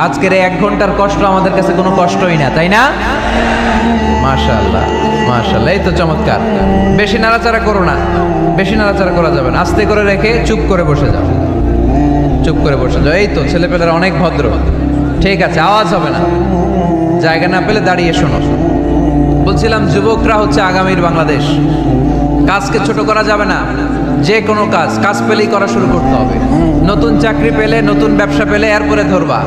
A: আজকের এই 1 ঘন্টার কষ্ট আমাদের কাছে কোনো কষ্টই না, তাই না? মাশাআল্লাহ, মাশাআল্লাহ, এই তো চমৎকার। বেশি নাড়াচাড়া করো না, বেশি নাড়াচাড়া করা যাবে না। আস্তে করে রেখে চুপ করে বসে যাও, চুপ করে বসে যাও। এই তো ছেলেপেলেরা অনেক ভদ্র, ঠিক আছে, আওয়াজ হবে না। জায়গা না পেলে দাঁড়িয়ে শোনো। বলছিলাম যুবকরা হচ্ছে আগামীর বাংলাদেশ। কাজকে ছোট করা যাবে না। যে কোনো কাজ পেলেই করা শুরু করতে হবে। নতুন চাকরি পেলে, নতুন ব্যবসা পেলে এরপরে ধরবা,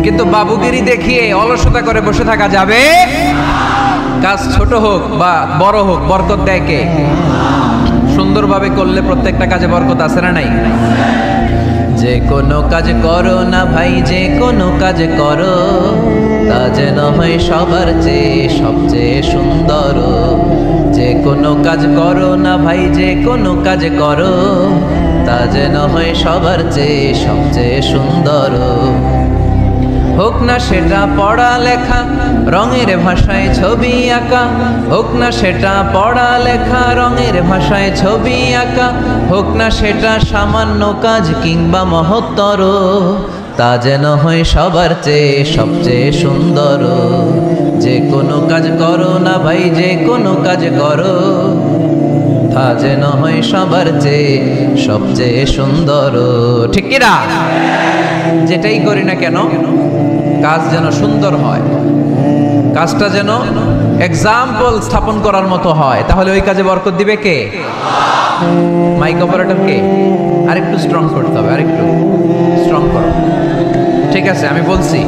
A: কিন্তু বাবুগিরি দেখিয়ে অলসতা করে বসে থাকা যাবে? কাজ ছোট হোক বা বড় হোক, বরকত দেয় কে? সুন্দরভাবে করলে প্রত্যেকটা কাজে বরকত আছে না নাই? যে কোনো কাজ করো না ভাই, যে কোনো কাজ করো, তা যেন হয় সবার চেয়ে সবচেয়ে সুন্দর। যে কোনো কাজ করো না ভাই, যে কোনো কাজ করো, তা যেন হয় সবার চেয়ে সবচেয়ে সুন্দর। হোক না সেটা পড়া লেখা রঙের ভাষায় ছবি আঁকা, হোক না সেটা পড়া লেখা রঙের ভাষায় ছবি আঁকা, হোক না সেটা সামান্য কাজ কিংবা মহত্তর, তা যেন হয় সবার চেয়ে সবচেয়ে সুন্দর। যে কোনো কাজ করো না ভাই, যে কোনো কাজ করো, তা যেন হয় সবার চেয়ে সবচেয়ে সুন্দর। ঠিক কি না? যেটাই করি না কেন কাজ যেন সুন্দর হয়, কাজটা যেন এক্সাম্পল স্থাপন করার মতো হয়, তাহলে ওই কাজে বরকত দিবে কে? মাইক অপারেটর কে? আরেকটু স্ট্রং করতে হবে, আরেকটু স্ট্রং করো। ঠিক আছে, আমি বলছি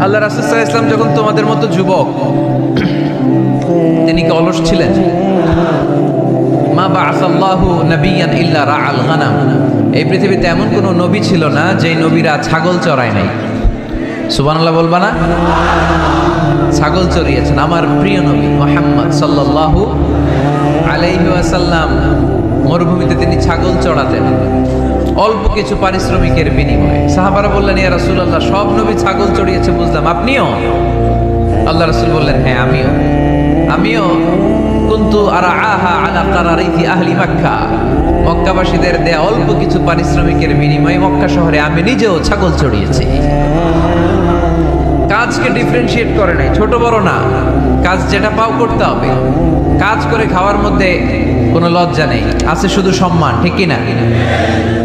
A: আল্লাহ রাসূল সাল্লাল্লাহু আলাইহি ওয়াসাল্লাম যখন তোমাদের মতো যুবক, তিনি কি অলস ছিলেন? মা বাআসাল্লাহু নাবিয়ান ইল্লা রাআল গানাম, এই পৃথিবীতে এমন কোনো নবী ছিল না যেই নবীরা ছাগল চড়ায় নাই। সুবহানাল্লাহ বলবা না? ছাগল চড়িয়েছেন আমার প্রিয় নবী মুহাম্মদ সাল্লাল্লাহু আলাইহি ওয়াসাল্লাম। মরুভূমিতে তিনি ছাগল চড়াতেন অল্প কিছু পারিশ্রমিকের বিনিময়ে। সাহাবারা বললেন, ইয়া রাসূলুল্লাহ, সব নবী ছাগল চড়িয়েছে বুঝলাম, আপনিও? আল্লাহ রাসূল বললেন, হ্যাঁ আমিও কুনতু আরআহা আলা কারারিতি আহলি মক্কা, মক্কাবাসীদের দেয়া অল্প কিছু পারিশ্রমিকের বিনিময়ে মক্কা শহরে আমি নিজেও ছাগল চড়িয়েছি। কাজকে ডিফারেন্সিয়েট করে নাই, ছোট বড় না, কাজ যেটা পাও করতে হবে। কাজ করে খাওয়ার মধ্যে কোনো লজ্জা নেই, আছে শুধু সম্মান। ঠিক কি না?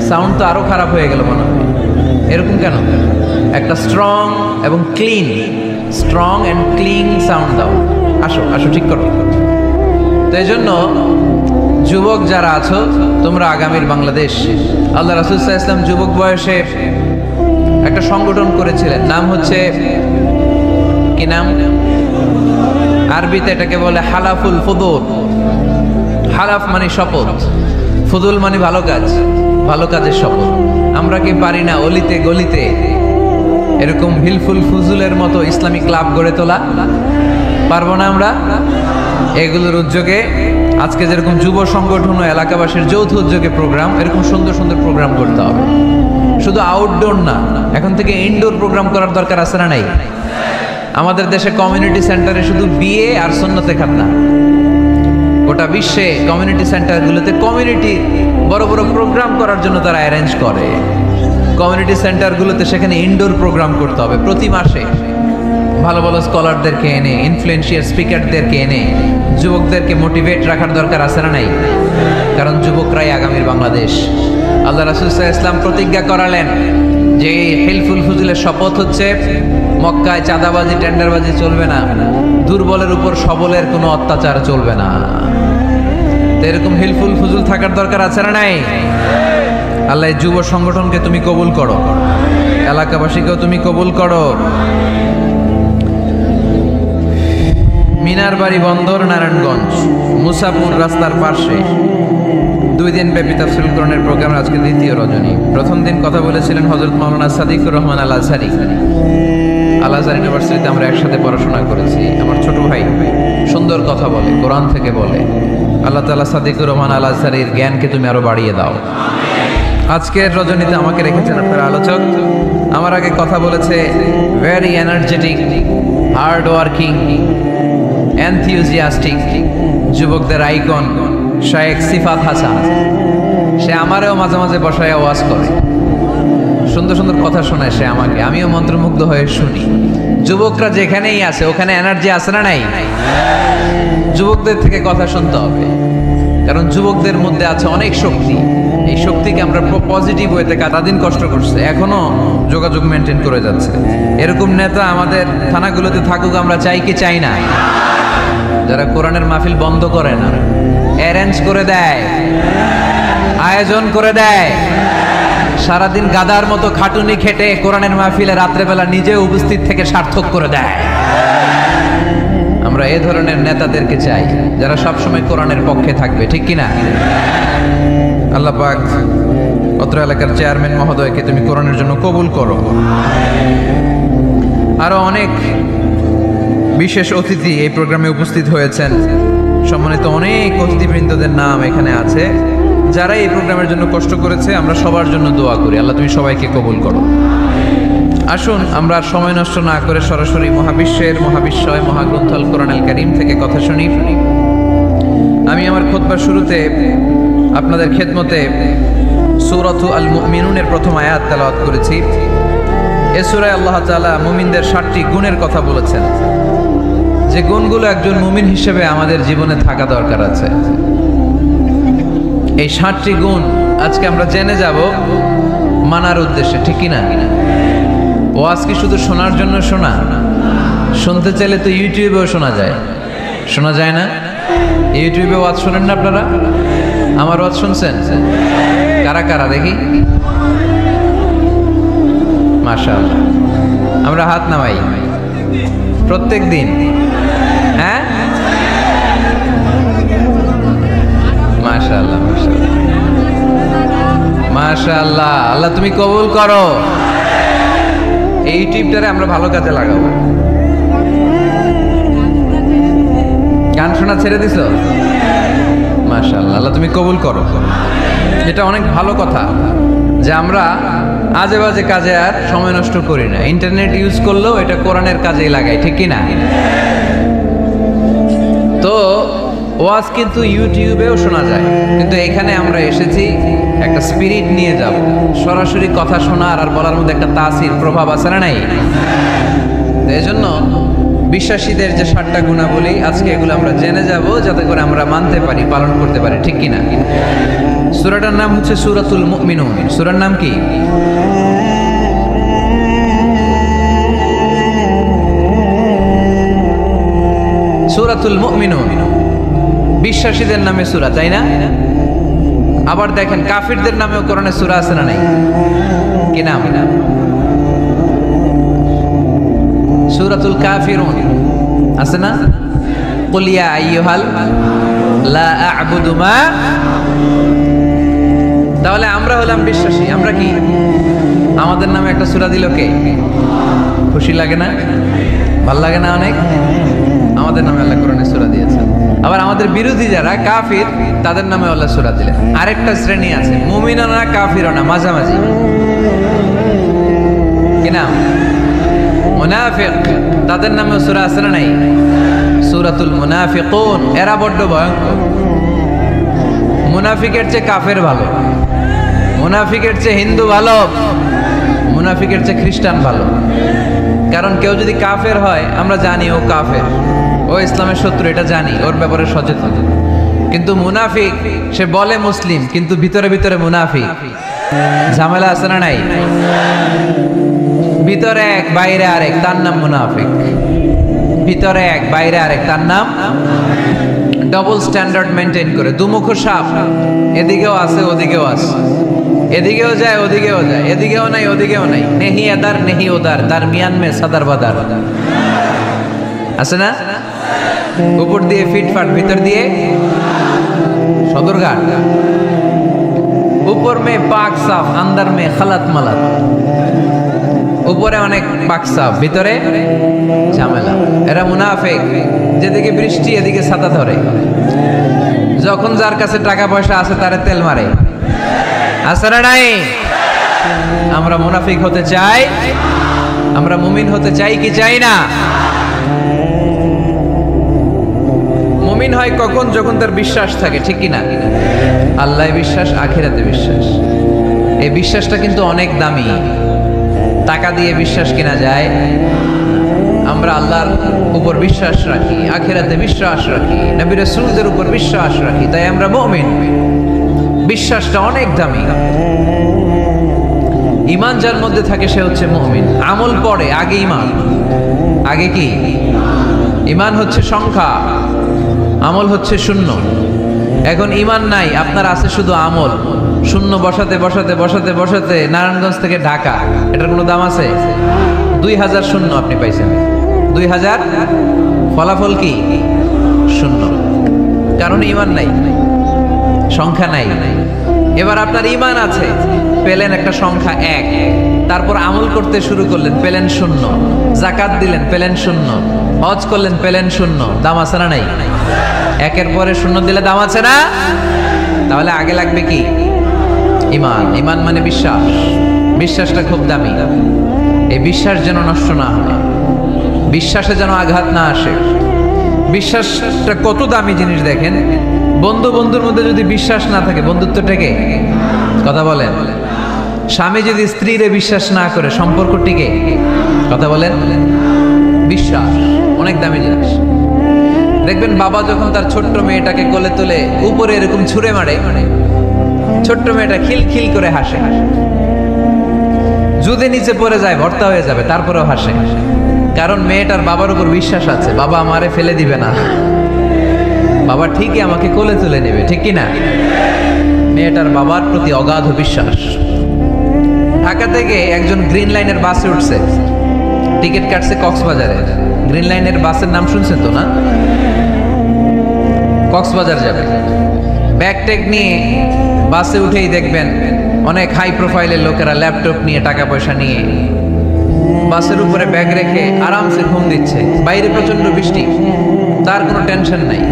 A: সাউন্ড তো আরো খারাপ হয়ে গেল মনে হয়। এরকম কেন? একটা স্ট্রং এবং clean, strong and clean sound দাও। আসো আসো, ঠিক করো। তো এই জন্য যুবক যারা আছো, তোমরা আগামীর বাংলাদেশ। আল্লাহ রাসূল সাল্লাল্লাহু আলাইহি ওয়াসাল্লাম যুবক বয়সে একটা সংগঠন করেছিলেন, নাম হচ্ছে কি নাম? আরবিতে এটাকে বলে হালাফুল ফুদুল। হালাফ মানে শপথ, ফুদুল মানে ভালো কাজ, ভালো কাজের শপথ। আমরা কি পারি না অলিতে গলিতে এরকম হিলফুল ফুজুলের মতো ইসলামিক ক্লাব গড়ে তোলা? পারবো না আমরা? এগুলোর উদ্যোগে আজকে যেরকম যুব সংগঠন ও এলাকাবাসীর যৌথ উদ্যোগে প্রোগ্রাম, এরকম সুন্দর সুন্দর প্রোগ্রাম করতে হবে। শুধু আউটডোর না, এখন থেকে ইনডোর প্রোগ্রাম করার দরকার আছে না নাই? আমাদের দেশে কমিউনিটি সেন্টারে শুধু বিয়ে আর সুন্নতে খাতনা, গোটা বিশ্বে কমিউনিটি সেন্টারগুলোতে কমিউনিটি বড় বড় প্রোগ্রাম করার জন্য তারা অ্যারেঞ্জ করে। কমিউনিটি সেন্টারগুলোতে সেখানে ইনডোর প্রোগ্রাম করতে হবে প্রতি মাসে। ভালো ভালো স্কলারদেরকে এনে, ইনফ্লুয়েন্সিয়াল স্পিকারদেরকে এনে যুবকদেরকে মোটিভেট রাখার দরকার আছে না নাই? কারণ যুবকরাই আগামীর বাংলাদেশ। আল্লাহ রাসূল সাল্লাল্লাহু আলাইহি ওয়াসাল্লাম প্রতিজ্ঞা করালেন যে হিলফুল ফুজুলের শপথ হচ্ছে মক্কায় চাঁদাবাজি টেন্ডারবাজি চলবে না, দুর্বলের উপর সবলের কোনো অত্যাচার চলবে না। তো এরকম হিলফুল ফুজুল থাকার দরকার আছে না নাই? আল্লাহ যুব সংগঠনকে তুমি কবুল করো, এলাকাবাসীকেও তুমি কবুল করো। মিনার বাড়ি বন্দর, নারায়ণগঞ্জ, মুসাপুর রাস্তার পাশে 2 দিন ব্যাপী তাফসীরুল কোরআনের প্রোগ্রাম, আজকে দ্বিতীয় রজনী। প্রথম দিন কথা বলেছিলেন হযরত মাওলানা সাদিকুর রহমান আল আজহারি। আল আজহার ইউনিভার্সিটিতে আমরা একসাথে পড়াশোনা করেছি। আমার ছোট ভাই সুন্দর কথা বলে, কোরআন থেকে বলে। আল্লাহ তাআলা সাদিকুর রহমান আল আজহারির জ্ঞানকে তুমি আরো বাড়িয়ে দাও। আজকের রজনীতে আমাকে রেখেছেন আপনার আলোচক। আমার আগে কথা বলেছে very energetic, hard working, enthusiastic যুবকদের আইকন শায়েখ সিফাত হাসান। সে আমারেও মাঝে মাঝে বসায় ওয়াজ করে, সুন্দর সুন্দর কথা শোনায় সে আমাকে, আমিও মন্ত্রমুগ্ধ হয়ে শুনি। যুবকরা যেখানেই আছে ওখানে এনার্জি আছে না নাই? যুবকদের থেকে কথা শুনতে হবে, কারণ যুবকদের মধ্যে আছে অনেক শক্তি। এই শক্তিকে আমরা পজিটিভ ওয়েতে কাটাদিন কষ্ট করছে, এখনো যোগাযোগ মেনটেন করে যাচ্ছে। এরকম নেতা আমাদের থানাগুলোতে থাকুক, আমরা চাই কি চাই না? যারা কোরআনের মাহফিল বন্ধ করে না, অ্যারেঞ্জ করে দেয়, আয়োজন করে দেয়, সারাদিন গাদার মতো খাটুনি খেটে কোরআনের মাহফিলে রাত্রেবেলা নিজে উপস্থিত থেকে সার্থক করে দেয়। আমরা এ ধরনের নেতাদেরকে চাই, যারা সবসময় কোরআনের পক্ষে থাকবে। ঠিক কিনা? আল্লাহ পাক অত্র এলাকার চেয়ারম্যান মহোদয়কে তুমি কোরআনের জন্য কবুল করো। আরো অনেক বিশেষ অতিথি এই প্রোগ্রামে উপস্থিত হয়েছেন। সম্মানিত অনেক অতিথিবৃন্দদের নাম এখানে আছে, যারা এই প্রোগ্রামের জন্য কষ্ট করেছে। আমরা সবার জন্য দোয়া করি, আল্লাহ তুমি সবাইকে কবুল করো। আসুন আমরা আর সময় নষ্ট না করে সরাসরি মহাবিশ্বের মহাবিশ্বয় মহাগ্রন্থ আল কোরআনুল কারীম থেকে কথা শুনি। আমি আমার খুতবার শুরুতে আপনাদের খেদমতে সূরাতু আল মুমিনুনের প্রথম আয়াত তেলাওয়াত করেছি। এই সূরায় আল্লাহ তাআলা মুমিনদের 7টি গুণের কথা বলেছেন, যে গুণগুলো একজন মুমিন হিসেবে আমাদের জীবনে থাকা দরকার আছে। এই 7টি গুণ আজকে আমরা জেনে যাব মানার উদ্দেশ্যে, ঠিক কি না? ওয়াজ কি শুধু শোনার জন্য শোনা? শুনতে চাইলে তো ইউটিউবেও শোনা যায়, শোনা যায় না? ইউটিউবে ওয়াজ শোনেন না আপনারা? আমার ওয়াজ শুনছেন কারা কারা দেখি? মাশাআল্লাহ, আমরা হাত নামাই প্রত্যেক দিন। হ্যাঁ, মাশাআল্লাহ মাশাআল্লাহ মাশাআল্লাহ। আল্লাহ তুমি কবুল করো। এই ইউটিউবটারে আমরা ভালো কাজে লাগাবো। গান শোনা ছেড়ে দিছো? মাশাআল্লাহ, আল্লাহ তুমি কবুল করো। এটা অনেক ভালো কথা যে আমরা আজে বাজে কাজে আর সময় নষ্ট করি না। ইন্টারনেট ইউজ করলেও এটা কোরআনের কাজেই লাগাই, ঠিক কি না? তো ওয়াজ কিন্তু ইউটিউবেও শোনা যায়, কিন্তু এখানে আমরা এসেছি একটা স্পিরিট নিয়ে যাব। সরাসরি কথা শোনার আর বলার মধ্যে একটা তাসির প্রভাব আছে না নাই? এই জন্য বিশ্বাসীদের যে 7টা গুণাবলী আজকে এগুলো আমরা জেনে যাব, যাতে করে আমরা মানতে পারি, পালন করতে পারি, ঠিক কিনা? সূরাটার নাম হচ্ছে সূরাতুল মুমিনুন। সূরার নাম কি? সূরাতুল মুমিনুন। বিশ্বাসীদের নামে সূরা, তাই না? আবার দেখেন কাফিরদের নামেও কোরআনে সূরা আছে না নাই? কি নাম? সূরাতুল কাফিরুন আছে না? কুল ইয়া আইয়ুহাল লা আ'বুদু মা। তাহলে আমরা হলাম বিশ্বাসী। আমরা কি? আমাদের নামে একটা সূরা দিল কে? খুশি লাগে না? ভাল লাগে না অনেক? আমাদের নামে আল্লাহ কোরআনে সূরা দিয়েছেন। আবার আমাদের বিরোধী যারা কাফির, তাদের নামে আল্লাহ সূরা দিলেন। আরেকটা শ্রেণী আছে, মুমিনুনা কাফিরুনা, মাঝামাঝি। কি নাম? মুনাফিক। তাদের নামে সূরা আছে না নাই? সূরাতুল মুনাফিকুন। এরা বড্ড ভয়ঙ্কর। মুনাফিকের চেয়ে কাফের ভালো, মুনাফিকের চেয়ে হিন্দু ভালো, মুনাফিকের চেয়ে খ্রিস্টান ভালো। কারণ কেউ যদি কাফের হয়, আমরা জানি ও কাফের, ও ইসলামের শত্রু, এটা জানি, ওর ব্যাপারে সচেতন। কিন্তু মুনাফিক, সে বলে মুসলিম কিন্তু ভিতরে ভিতরে মুনাফিক। ঝামেলা আছে না নাই? ভিতরে এক বাইরে আরেক, তার নাম মুনাফিক। ভিতরে এক বাইরে আরেক, তার নাম ডবল স্ট্যান্ডার্ড মেনটেন করে। দুমুখ সাপ, এদিকেও আছে ওদিকেও আছে, এদিকেও যায় ওদিকেও যায়, এদিকেও নাই ওদিকেও নাই। নেহি এদার নেহি ওদার, তার মিয়ান মে সাদার বাদার আছে না? উপর দিয়ে ফিটফাট, ভিতর দিয়ে সদরঘাট। উপর মে পাক সাফ, আন্দার মে খালাত মালাত। উপরে অনেক পাক সাফ, ভিতরে ঝামেলা। এরা মুনাফিক। যেদিকে বৃষ্টি এদিকে ছাতা ধরে। যখন যার কাছে টাকা পয়সা আছে তারে তেল মারে, আছে না নাই? আমরা মুনাফিক হতে চাই? আমরা মুমিন হতে চাই কি চাই না? মুমিন হয় কখন? যখন তার বিশ্বাস থাকে, ঠিক কি না? আল্লাহ বিশ্বাস, আখিরাতে বিশ্বাস। এই বিশ্বাসটা কিন্তু অনেক দামি। টাকা দিয়ে বিশ্বাস কিনা যায়? আমরা আল্লাহর উপর বিশ্বাস রাখি, আখিরাতে বিশ্বাস রাখি, নবী রাসূলদের উপর বিশ্বাস রাখি, তাই আমরা মুমিন। বিশ্বাসটা অনেক দামি। ঈমান যার মধ্যে থাকে সে হচ্ছে মুমিন। আমল পড়ে, আগে ঈমান। আগে কি? ঈমান হচ্ছে সংখ্যা, আমল হচ্ছে শূন্য। এখন ঈমান নাই, আপনার আছে শুধু আমল। শূন্য বসাতে বসাতে বসাতে বসাতে নারায়ণগঞ্জ থেকে ঢাকা, এটার কোনো দাম আছে? 2000 শূন্য আপনি পাইছেন। 2000 ফলাফল কি? শূন্য। কারণ ঈমান নাই, সংখ্যা নাই। এবার আপনার ঈমান আছে, পেলেন একটা সংখ্যা 1, তারপর আমল করতে শুরু করলেন, পেলেন শূন্য। যাকাত দিলেন, পেলেন শূন্য। হজ করলেন, পেলেন শূন্য। দাম আছে না নাই? একের পরে শূন্য দিলে দাম আছে না? তাহলে আগে লাগবে কি? ঈমান। ঈমান মানে বিশ্বাস। বিশ্বাসটা খুব দামি। এই বিশ্বাস যেন নষ্ট না হয়, বিশ্বাসে যেন আঘাত না আসে। বিশ্বাসটা কত দামি জিনিস দেখেন। বন্ধু বন্ধুর মধ্যে যদি বিশ্বাস না থাকে বন্ধুত্ব টেকে? কথা বলেন। স্বামী যদি স্ত্রীরে বিশ্বাস না করে সম্পর্ক টিকে? কথা বলেন। বিশ্বাস অনেক দামি জিনিস। দেখবেন বাবা যখন তার ছোট্ট মেয়েটাকে কোলে তোলে উপরে এরকম ছুঁড়ে মারে, ছোট্ট মেয়েটা খিলখিল করে হাসে। যদি নিচে পড়ে যায় ভর্তা হয়ে যাবে, তারপরেও হাসে, কারণ মেয়েটার বাবার উপর বিশ্বাস আছে, বাবা আমারে ফেলে দিবে না, বাবা ঠিকই আমাকে কোলে তুলে নেবে, ঠিক কি না? মেয়েটার বাবার প্রতি অগাধ বিশ্বাস। ঢাকা থেকে একজন গ্রিন লাইনের বাসে উঠছে, টিকিট কাটছে কক্সবাজারে। গ্রিন লাইনের বাসের নাম শুনছেন তো না? কক্সবাজার যাবে। ব্যাগ ট্যাগ নিয়ে বাসে উঠেই দেখবেন অনেক হাই প্রোফাইলের লোকেরা ল্যাপটপ নিয়ে টাকা পয়সা নিয়ে বাসের উপরে ব্যাগ রেখে আরামসে ঘুম দিচ্ছে। বাইরে প্রচন্ড বৃষ্টি, তার কোনো টেনশন নাই।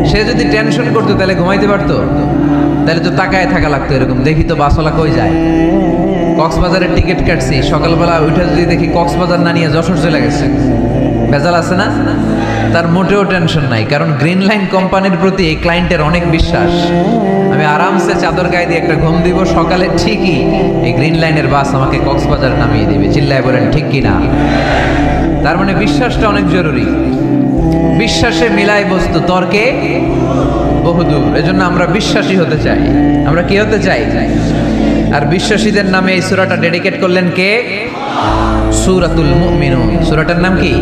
A: সে যদি টেনশন করতো তাহলে ঘুমাইতে পারতো? তাহলে তো তাকায় থাকা লাগতো এরকম, দেখি তো বাসওয়ালা কই যায়। কক্সবাজারের টিকিট কাটছি, সকালবেলা উঠে যদি দেখি কক্সবাজার না নিয়ে যশোর চলে গেছে, ভেজাল আছে না? তার মোটেও টেনশন নাই, কারণ গ্রিন লাইন কোম্পানির প্রতি এই ক্লায়েন্টের অনেক বিশ্বাস। আমি আরামসে চাদর গায়ে দিয়ে একটা ঘুম দিব, সকালে ঠিকই এই গ্রিন লাইনের বাস আমাকে কক্সবাজার নামিয়ে দিবে। চিল্লায় বলেন ঠিক কি না? তার মানে বিশ্বাসটা অনেক জরুরি। বিশ্বাসে মিলাই বস্তু, তর্কে বহুদূর। এজন্য আমরা বিশ্বাসী হতে চাই। আমরা কি হতে চাই? আর বিশ্বাসীদের নামে এই সূরাটা ডেডিকেট করলেন কে? সূরাতুল মুমিনুন। সূরাটার নাম কি?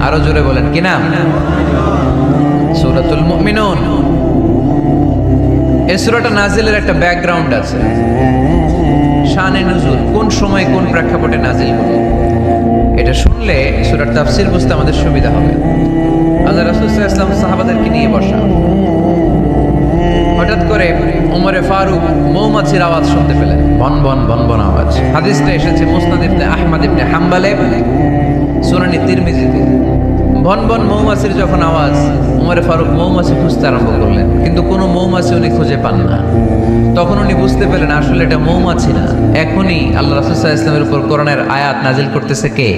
A: আরো জোরে বলেন, কি নাম? সূরাতুল মুমিনুন। এই সূরাটা নাজিলের একটা ব্যাকগ্রাউন্ড আছে, শানে নুজুল, কোন সময় কোন প্রেক্ষাপটে নাজিল হলো। এটা শুনলে সূরার তাফসীর বুঝতে আমাদের সুবিধা হবে। আল্লাহ রাসূল সাল্লাল্লাহু আলাইহি ওয়াসাল্লাম সাহাবাদেরকে নিয়ে বসা, হঠাৎ করে ওমরে ফারুক মৌমাছির আওয়াজ শুনতে পেলেন, বন বন বন বন আওয়াজ। হাদিসটা এসেছে মুসনাদ ইবনে আহমদ ইবনে হাম্বলে, সুনানি তিরমিজিতে। বন বন মৌমাছির যখন আওয়াজ, ওমরে ফারুক মৌমাছি খুঁজতে আরম্ভ করলেন, কিন্তু কোনো মৌমাছি উনি খুঁজে পান না। তখন উনি বুঝতে পেলেন আসলে এটা মৌমাছি না, এখনই আল্লাহ রাসূল সাল্লাল্লাহু আলাইহি ওয়াসাল্লামের উপর কোরআনের আয়াত নাজিল করতেছে কে?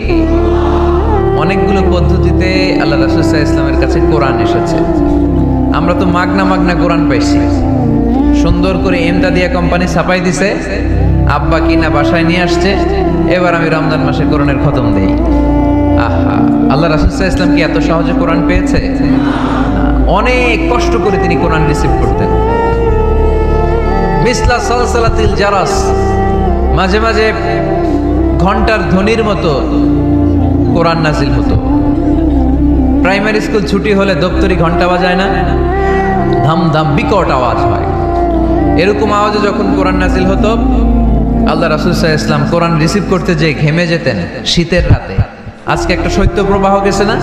A: অনেকগুলো পদ্ধতিতে আল্লাহ রাসূল সাল্লাল্লাহু আলাইহি ওয়াসাল্লামের কাছে কোরআন এসেছে। আমরা তো মাগনা মাগনা কোরআন পাইছি, সুন্দর করে এমদাদিয়া কোম্পানি ছাপাই দিছে, আব্বা কিনা বাসায় নিয়ে আসছে, এবার আমি রমজান মাসে কোরআনের খতম দেই। আহা, আল্লাহ রাসূল সাল্লাল্লাহু আলাইহি ওয়াসাল্লাম কি এত সহজে কোরআন পেয়েছে? অনেক কষ্ট করে তিনি কোরআন রিসিভ করতেন। মিসলা সালসালাতিল জারাস, মাঝে মাঝে ঘন্টার ধ্বনির মতো কোরআন নাজিল হতো। প্রাইমারি স্কুল ছুটি হলে দপ্তরি ঘন্টা বাজায় না, ধাম ধাম বিকট আওয়াজ হয়। এরকম আওয়াজে যখন কোরআন নাজিল হতো, আল্লাহ রাসূল সাল্লাল্লাহু আলাইহি ওয়াসাল্লাম কোরআন রিসিভ করতে যেয়ে ঘেমে যেতেন শীতের রাতে। আজকে একটা শৈত্য প্রবাহ গেছে না,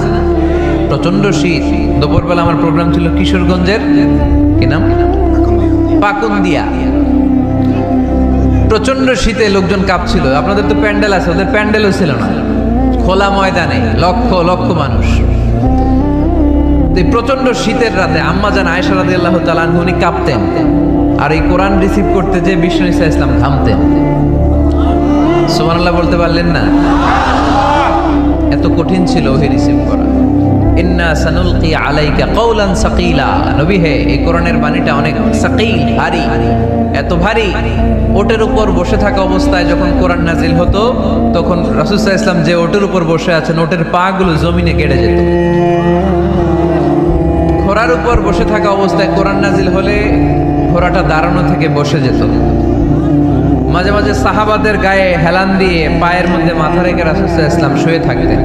A: প্রচন্ড শীত। দুপুরবেলা আমার প্রোগ্রাম ছিল কিশোরগঞ্জের, কি নাম, পাকুন্দিয়া। প্রচন্ড শীতে লোকজন কাঁপছিল। আপনাদের তো প্যান্ডেল আছে, ওদের প্যান্ডেলও ছিল না, খোলা ময়দানে লক্ষ লক্ষ মানুষ। প্রচন্ড শীতের রাতে আম্মাজান আয়েশা রাদিয়াল্লাহু তাআলা আনহা উনি কাঁপতেন, আর এই কোরআন রিসিভ করতে যে বিষ্ণু ঈসা ইসলাম ঘামতেন। সুবহানাল্লাহ বলতে পারলেন না? এত কঠিন ছিল ওহি রিসিভ করা। ইন্না সানুলকি আলাইকা কাওলান সাকিলা, নবী হে এই কোরআনের বাণীটা অনেক সাকিল, ভারী, এত ভারী। ওটের উপর বসে থাকা অবস্থায় যখন কোরআন নাজিল হতো, তখন রাসূল সাল্লাল্লাহু আলাইহি ওয়াসাল্লাম যে ওটের উপর বসে আছেন, ওটের পা গুলো জমিনে কেটে যেত। ঘোড়ার উপর বসে থাকা অবস্থায় কোরআন নাজিল হলে ঘোড়াটা দাঁড়ানো থেকে বসে যেত। মাঝে মাঝে সাহাবাদের গায়ে হেলান দিয়ে পায়ের মধ্যে মাথা রেখে রাসূল সাল্লাল্লাহু আলাইহি ওয়াসাল্লাম শুয়ে থাকতেন।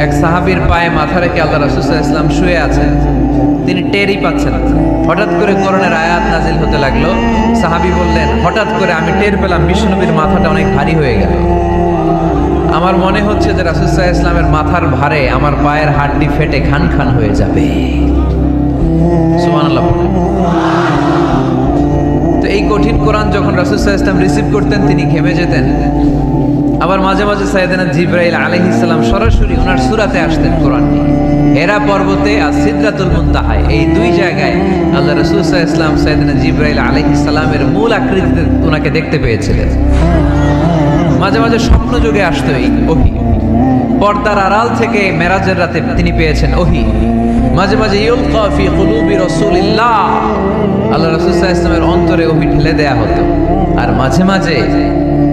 A: এক সাহাবীর পায়ে মাথা রেখে আল্লাহ রাসূল সাল্লাল্লাহু আলাইহি ওয়াসাল্লাম শুয়ে আছেন, তিনি টেরই পাচ্ছেন। হঠাৎ করে কোরআনের আয়াত নাজিল হতে লাগলো। সাহাবী বললেন, হঠাৎ করে আমি টের পেলাম বিষ্ণুনবীর মাথাটা অনেক ভারী হয়ে গেল। আমার মনে হচ্ছে যে রাসূল সাল্লাল্লাহু আলাইহি ওয়াসাল্লামের মাথার ভারে আমার পায়ের হাড়টি ফেটে খান খান হয়ে যাবে। সুবহানাল্লাহ। তো এই কঠিন কোরআন যখন রাসূল সাল্লাল্লাহু আলাইহি ওয়াসাল্লাম রিসিভ করতেন, তিনি ঘেমে যেতেন। আবার মাঝে মাঝে সাইয়েদনা জিবরাইল আলাইহিস সালাম সরাসরি ওনার সূরাতে আসতেন কোরআন নিয়ে। হেরা পর্বতে আর সিদরাতুল মুনতাহায়, এই দুই জায়গায় আল্লাহ রাসূল সাল্লাল্লাহু আলাইহি ওয়াসাল্লাম সাইয়েদনা জিবরাইল আলাইহিস সালামের মূল আকৃতিতে ওনাকে দেখতে পেয়েছিলেন। মাঝে মাঝে স্বপ্ন যুগে আসতো এই ওহী। পর্দার আড়াল থেকে মেরাজের রাতে তিনি পেয়েছেন ওহী। মাঝে মাঝে ইউলকা ফি কুলুবি রাসূলিল্লাহ, আল্লাহ রাসূল সাল্লাল্লাহু আলাইহি ওয়াসাল্লামের অন্তরে ওহী ঢেলে দেয়া হতো। আর মাঝে মাঝে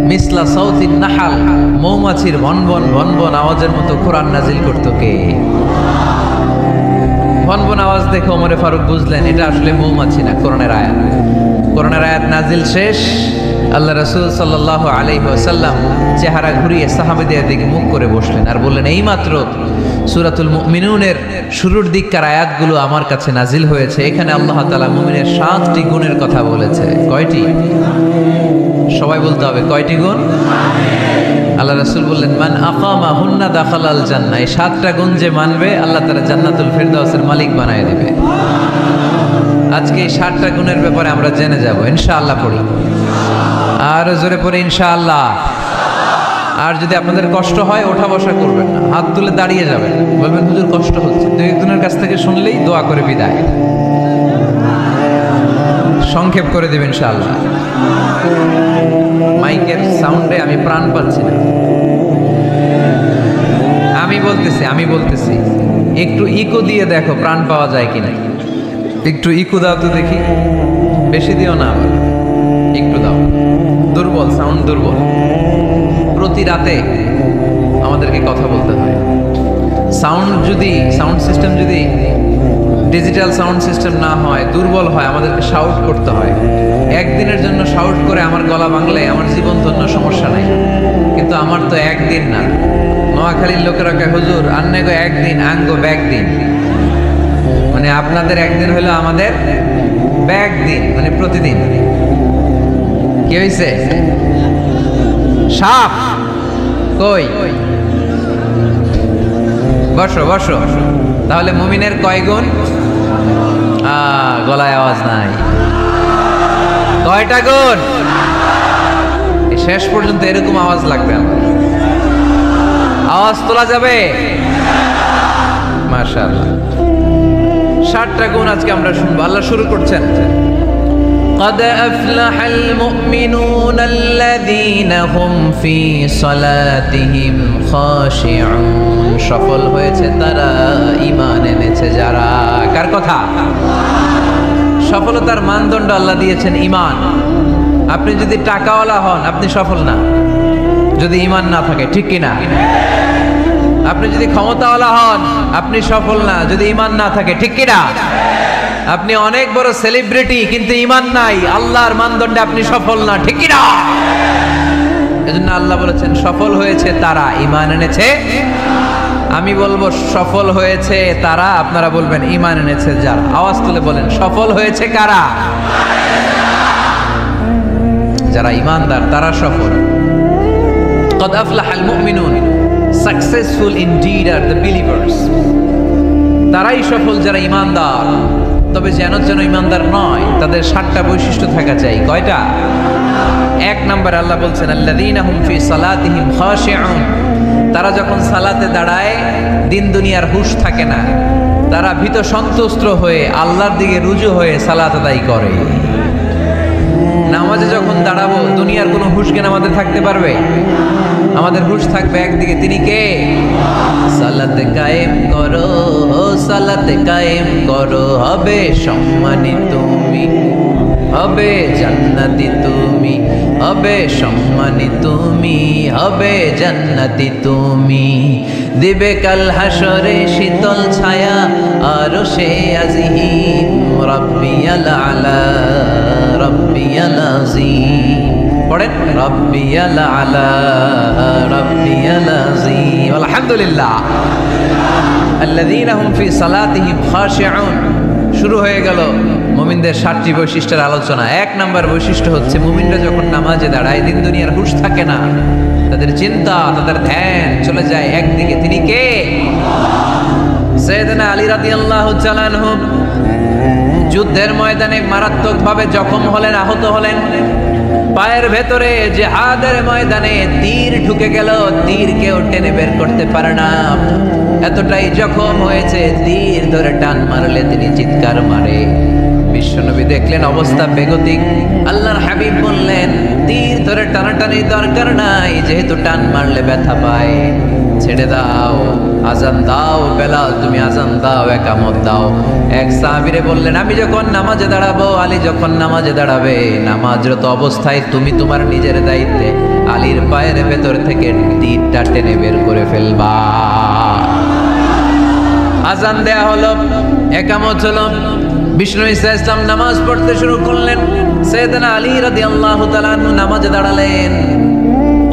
A: মিসলা সাউতিন নাহাল, মৌমাছির ভনভন ভনভন আওয়াজের মতো কোরআন নাজিল করতো কে? ভনভন আওয়াজ দেখে ওমরে ফারুক বুঝলেন এটা আসলে মৌমাছি না, কোরআনের আয়াত। কোরআনের আয়াত নাজিল শেষ, আল্লাহ রাসূল সাল্লাল্লাহু আলাইহি ওয়াসাল্লাম চেহারা ঘুরিয়ে সাহাবীদের দিকে মুখ করে বসলেন আর বললেন, এইমাত্র সূরাতুল মুমিনুনের শুরুর দিককার আয়াতগুলো আমার কাছে নাজিল হয়েছে। এখানে আল্লাহ তাআলা মুমিনের 7টি গুণের কথা বলেছে। কয়টি? সবাই বলতে হবে, কয়টি গুণ? আল্লাহ রাসূল বললেন, মান আকামা হুন্না দাখালাল জান্নাহ। এই 7টা গুণ যে মানবে আল্লাহ তাআলা জান্নাতুল ফেরদাউসের মালিক বানায় দেবে। আজকে এই 7টা গুণের ব্যাপারে আমরা জেনে যাব ইনশাআল্লাহ। পড়ি আর জোরে পড়ে ইনশাআল্লাহ। আর যদি আপনাদের কষ্ট হয় ওঠা বসা করবেন না, হাত তুলে দাঁড়িয়ে যাবেন, বলবেন হুজুর কষ্ট হচ্ছে। দুই একজনের কাছ থেকে শুনলেই দোয়া করে বিদায়, সংক্ষেপ করে দেবেন ইনশাআল্লাহ। মাইকের সাউন্ডে আমি প্রাণ পাচ্ছি না। আমি বলতেছি একটু ইকো দিয়ে দেখো প্রাণ পাওয়া যায় কিনা। একটু ইকো দাও তো দেখি, বেশি দিও না, একটু দাও। দুর্বল সাউন্ড, দুর্বল। প্রতি রাতে আমাদেরকে কথা বলতে হয়। সাউন্ড সিস্টেম যদি ডিজিটাল সাউন্ড সিস্টেম না হয়, দুর্বল হয়, আমাদেরকে শাউট করতে হয়। একদিনের জন্য শাউট করে আমার গলা ভাঙলে আমার জীবন ধন্য, সমস্যা নাই। কিন্তু আমার তো একদিন না। নোয়াখালীর লোকেরা কয় হুজুর আন্নে গো একদিন, আঙ্গ ব্যাগ দিন। মানে আপনাদের একদিন হলো আমাদের ব্যাগ দিন, মানে প্রতিদিন। কি হয়েছে? সাপ কই? বসো বসো। তাহলে মুমিনের কয় গুণ? গলায় আওয়াজ নাই। কয়টা গুণ? শেষ পর্যন্ত এরকম আওয়াজ লাগবে আমার। আওয়াজ তোলা যাবে? মাশাআল্লাহ। 7টা গুণ আজকে আমরা শুনবো। আল্লাহ শুরু করছেন, قد أفلح المؤمنون الذين هم في صلاتهم خاشعون। সফল হয়েছে তারা, ঈমান এনেছে যারা। কার কথা? সফলতার মানদণ্ড আল্লাহ দিয়েছেন ঈমান। আপনি যদি টাকাওয়ালা হন আপনি সফল না, যদি ঈমান না থাকে, ঠিক কি না? আপনি যদি ক্ষমতাওয়ালা হন আপনি সফল না, যদি ঈমান না থাকে, ঠিক কি না? আপনি অনেক বড় সেলিব্রিটি কিন্তু ঈমান নাই, আল্লাহর মানদণ্ডে আপনি সফল না, ঠিক কি না? এজন্য আল্লাহ বলেছেন সফল হয়েছে তারা, ঈমান এনেছে। আমি বলবো সফল হয়েছে তারা, আপনারা বলবেন ঈমান এনেছে যারা। আওয়াজ তুলে বলেন সফল হয়েছে কারা? যারা ঈমানদার তারা সফল। قد أفلح المؤمنون, successful indeed are the believers. তারাই সফল যারা ঈমানদার। তবে যেন ঈমানদার নয়, তাদের 7টা বৈশিষ্ট্য থাকা চাই। কয়টা? 1 নম্বর আল্লাহ বলছেন আল্লাযীনা হুম ফি সালাতিহিম খাশিউন। তারা যখন সালাতে দাঁড়ায় দিন দুনিয়ার হুঁশ থাকে না, তারা ভীত সন্ত্রস্ত হয়ে আল্লাহর দিকে রুজু হয়ে সালাত আদায় করে। নামাজে যখন দাঁড়াবো দুনিয়ার কোনো হুঁশ জ্ঞান আমাদের থাকতে পারবে? আমাদের হুঁশ থাকবে একদিকে, তিনি কে? সালাতে কায়েম করো, সালাতে কায়েম করো, হবে সম্মানী তুমি, হবে জান্নাতি তুমি, হবে সম্মানী তুমি, হবে জান্নাতি তুমি। দিবে কাল হাসরে শীতল ছায়া আরশে আজিম, রাব্বিয়াল আলা রাব্বিয়াল আযীম। পড়েন রাব্বিয়াল আলা রাব্বিয়াল আযীম। আলহামদুলিল্লাহ। আল্লাযীনা হুম ফি সালাতিহিম খাশিউন। শুরু হয়ে গেল মুমিনদের 7টি বৈশিষ্ট্যের আলোচনা। 1 নম্বর বৈশিষ্ট্য হচ্ছে মুমিনরা যখন নামাজে দাঁড়ায় দিন দুনিয়ার হুঁশ থাকে না, তাদের চিন্তা, তাদের ধ্যান চলে যায় একদিকে, তিনি কে? সাইয়েদনা আলী রাদিয়াল্লাহু তাআলা আনহু যুদ্ধের ময়দানে মারাত্মকভাবে জখম হলেন, আহত হলেন। পায়ের ভেতরে জিহাদের ময়দানে তীর ঢুকে গেল, তীর কেউ টেনে বের করতে পারে না, এতটাই জখম হয়েছে। তীর ধরে টান মারলে তিনি চিৎকার মারে। বিশ্বনবী দেখলেন অবস্থা বেগতিক। আল্লাহর হাবিব বললেন তীর ধরে টানাটানির দরকার নাই, যেহেতু টান মারলে ব্যথা পায়। ছেড়ে দাও, আজান দাও বেলাল, তুমি আজান দাও, একামত দাও। এক সাহাবীরে বললেন, আমি যখন নামাজে দাঁড়াবো, আলী যখন নামাজে দাঁড়াবে, নামাজরত অবস্থায় তুমি তোমার নিজের দায়িত্বে আলীর পায়ের ভেতর থেকে তীরটা টেনে বের করে ফেলবা। আজান দেয়া হলো, একামত হলো, বিষ্ণু ইসলাম নামাজ পড়তে শুরু করলেন। সাইয়েদনা আলী রাদিয়াল্লাহু তাআলা আনহু নামাজে দাঁড়ালেন।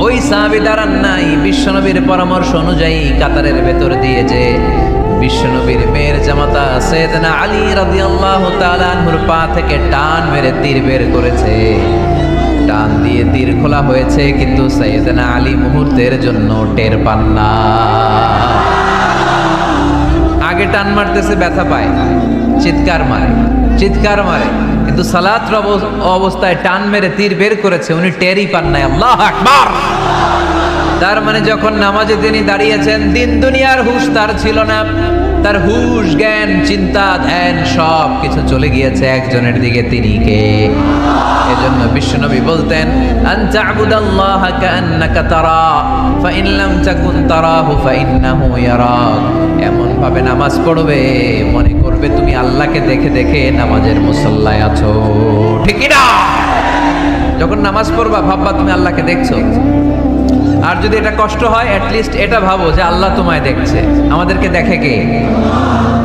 A: ওই সাহাবী দাঁড়ান নাই, বিশ্বনবীর পরামর্শ অনুযায়ী কাতারের ভেতর দিয়ে যে বিশ্বনবীর মেয়ের জামাতা সাইয়েদনা আলী রাদিয়াল্লাহু তাআলা আনহুর পা থেকে টান মেরে তীর বের করেছে। টান দিয়ে তীর খোলা হয়েছে, কিন্তু সাইয়েদনা আলী মুহূর্তের জন্য টের পান না। আগে টান মারতেছে, ব্যথা পায়, চিৎকার মারে, চিৎকার মারে, কিন্তু সালাতের অবস্থায় টান মেরে তীর বের করেছে, উনি টেরই পান নাই। আল্লাহু আকবার। তার মানে যখন নামাজে তিনি দাঁড়িয়েছেন, দিন দুনিয়ার হুঁশ তার ছিল না। তার হুঁশ, জ্ঞান, চিন্তা, ধ্যান সব কিছু চলে গিয়েছে একজনের দিকে, তিনি কে? এজন্য বিশ্বনবী বলতেন, আন তা'বুদাল্লাহা কাআন্নাকা তারা ফাইন লাম তাকুন তারাহু ফাইন্নাহু ইয়ারাক। এমন ভাবে নামাজ পড়বে, মনে করবে তুমি আল্লাহকে দেখে দেখে নামাজের মুসল্লায় আছো, ঠিক কি না? যখন নামাজ পড়বা ভাববা তুমি আল্লাহকে দেখছো। আর যদি এটা কষ্ট হয়, অ্যাটলিস্ট এটা ভাবো যে আল্লাহ তোমায় দেখছে। আমাদেরকে দেখে কে?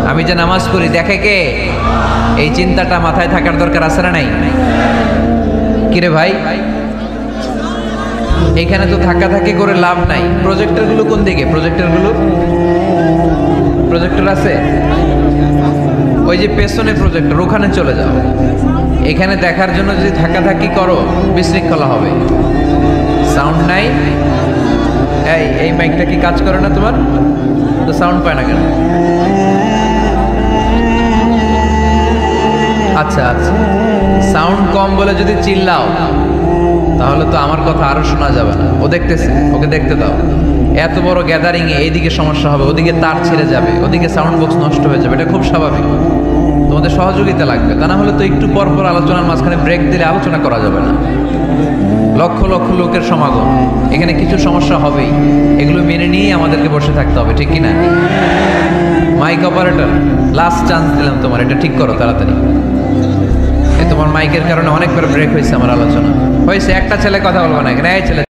A: আমি যে নামাজ পড়ি দেখে কে? এই চিন্তাটা মাথায় থাকার দরকার আছে না নাই? কিরে ভাই, এখানে তো ধাক্কাধাক্কি করে লাভ নাই। প্রজেক্টর গুলো কোন দিকে? প্রজেক্টর আছে ওই যে পেছনে প্রজেক্টর, ওখানে চলে যাও। এখানে দেখার জন্য যদি ধাক্কাধাক্কি করো বিশৃঙ্খলা হবে। সাউন্ড নাই। এই মাইকটা কি কাজ করে না তোমার? তো সাউন্ড পায় না কেন? আচ্ছা আচ্ছা, সাউন্ড কম বলে যদি চিল্লাও তাহলে তো আমার কথা আরো শোনা যাবে না। ও দেখতেছে, ওকে দেখতে দাও। এত বড় গ্যাদারিং এ এইদিকে সমস্যা হবে, ওদিকে তার ছিঁড়ে যাবে, ওদিকে সাউন্ড বক্স নষ্ট হয়ে যাবে, এটা খুব স্বাভাবিক। তোমাদের সহযোগিতা লাগবে, তা না হলে তো একটু পর পর আলোচনার মাঝখানে ব্রেক দিলে আলোচনা করা যাবে না। লক্ষ লক্ষ লোকের সমাগম, এখানে কিছু সমস্যা হবেই, এগুলো মেনে নিয়েই আমাদেরকে বসে থাকতে হবে, ঠিক কিনা? মাইক অপারেটর, লাস্ট চান্স দিলাম তোমার, এটা ঠিক করো তাড়াতাড়ি। তোমার মাইকের কারণে অনেকবার ব্রেক হয়েছে আমার আলোচনা। হয়েছে, একটা ছেলে কথা বলবো না এখানে। এই ছেলে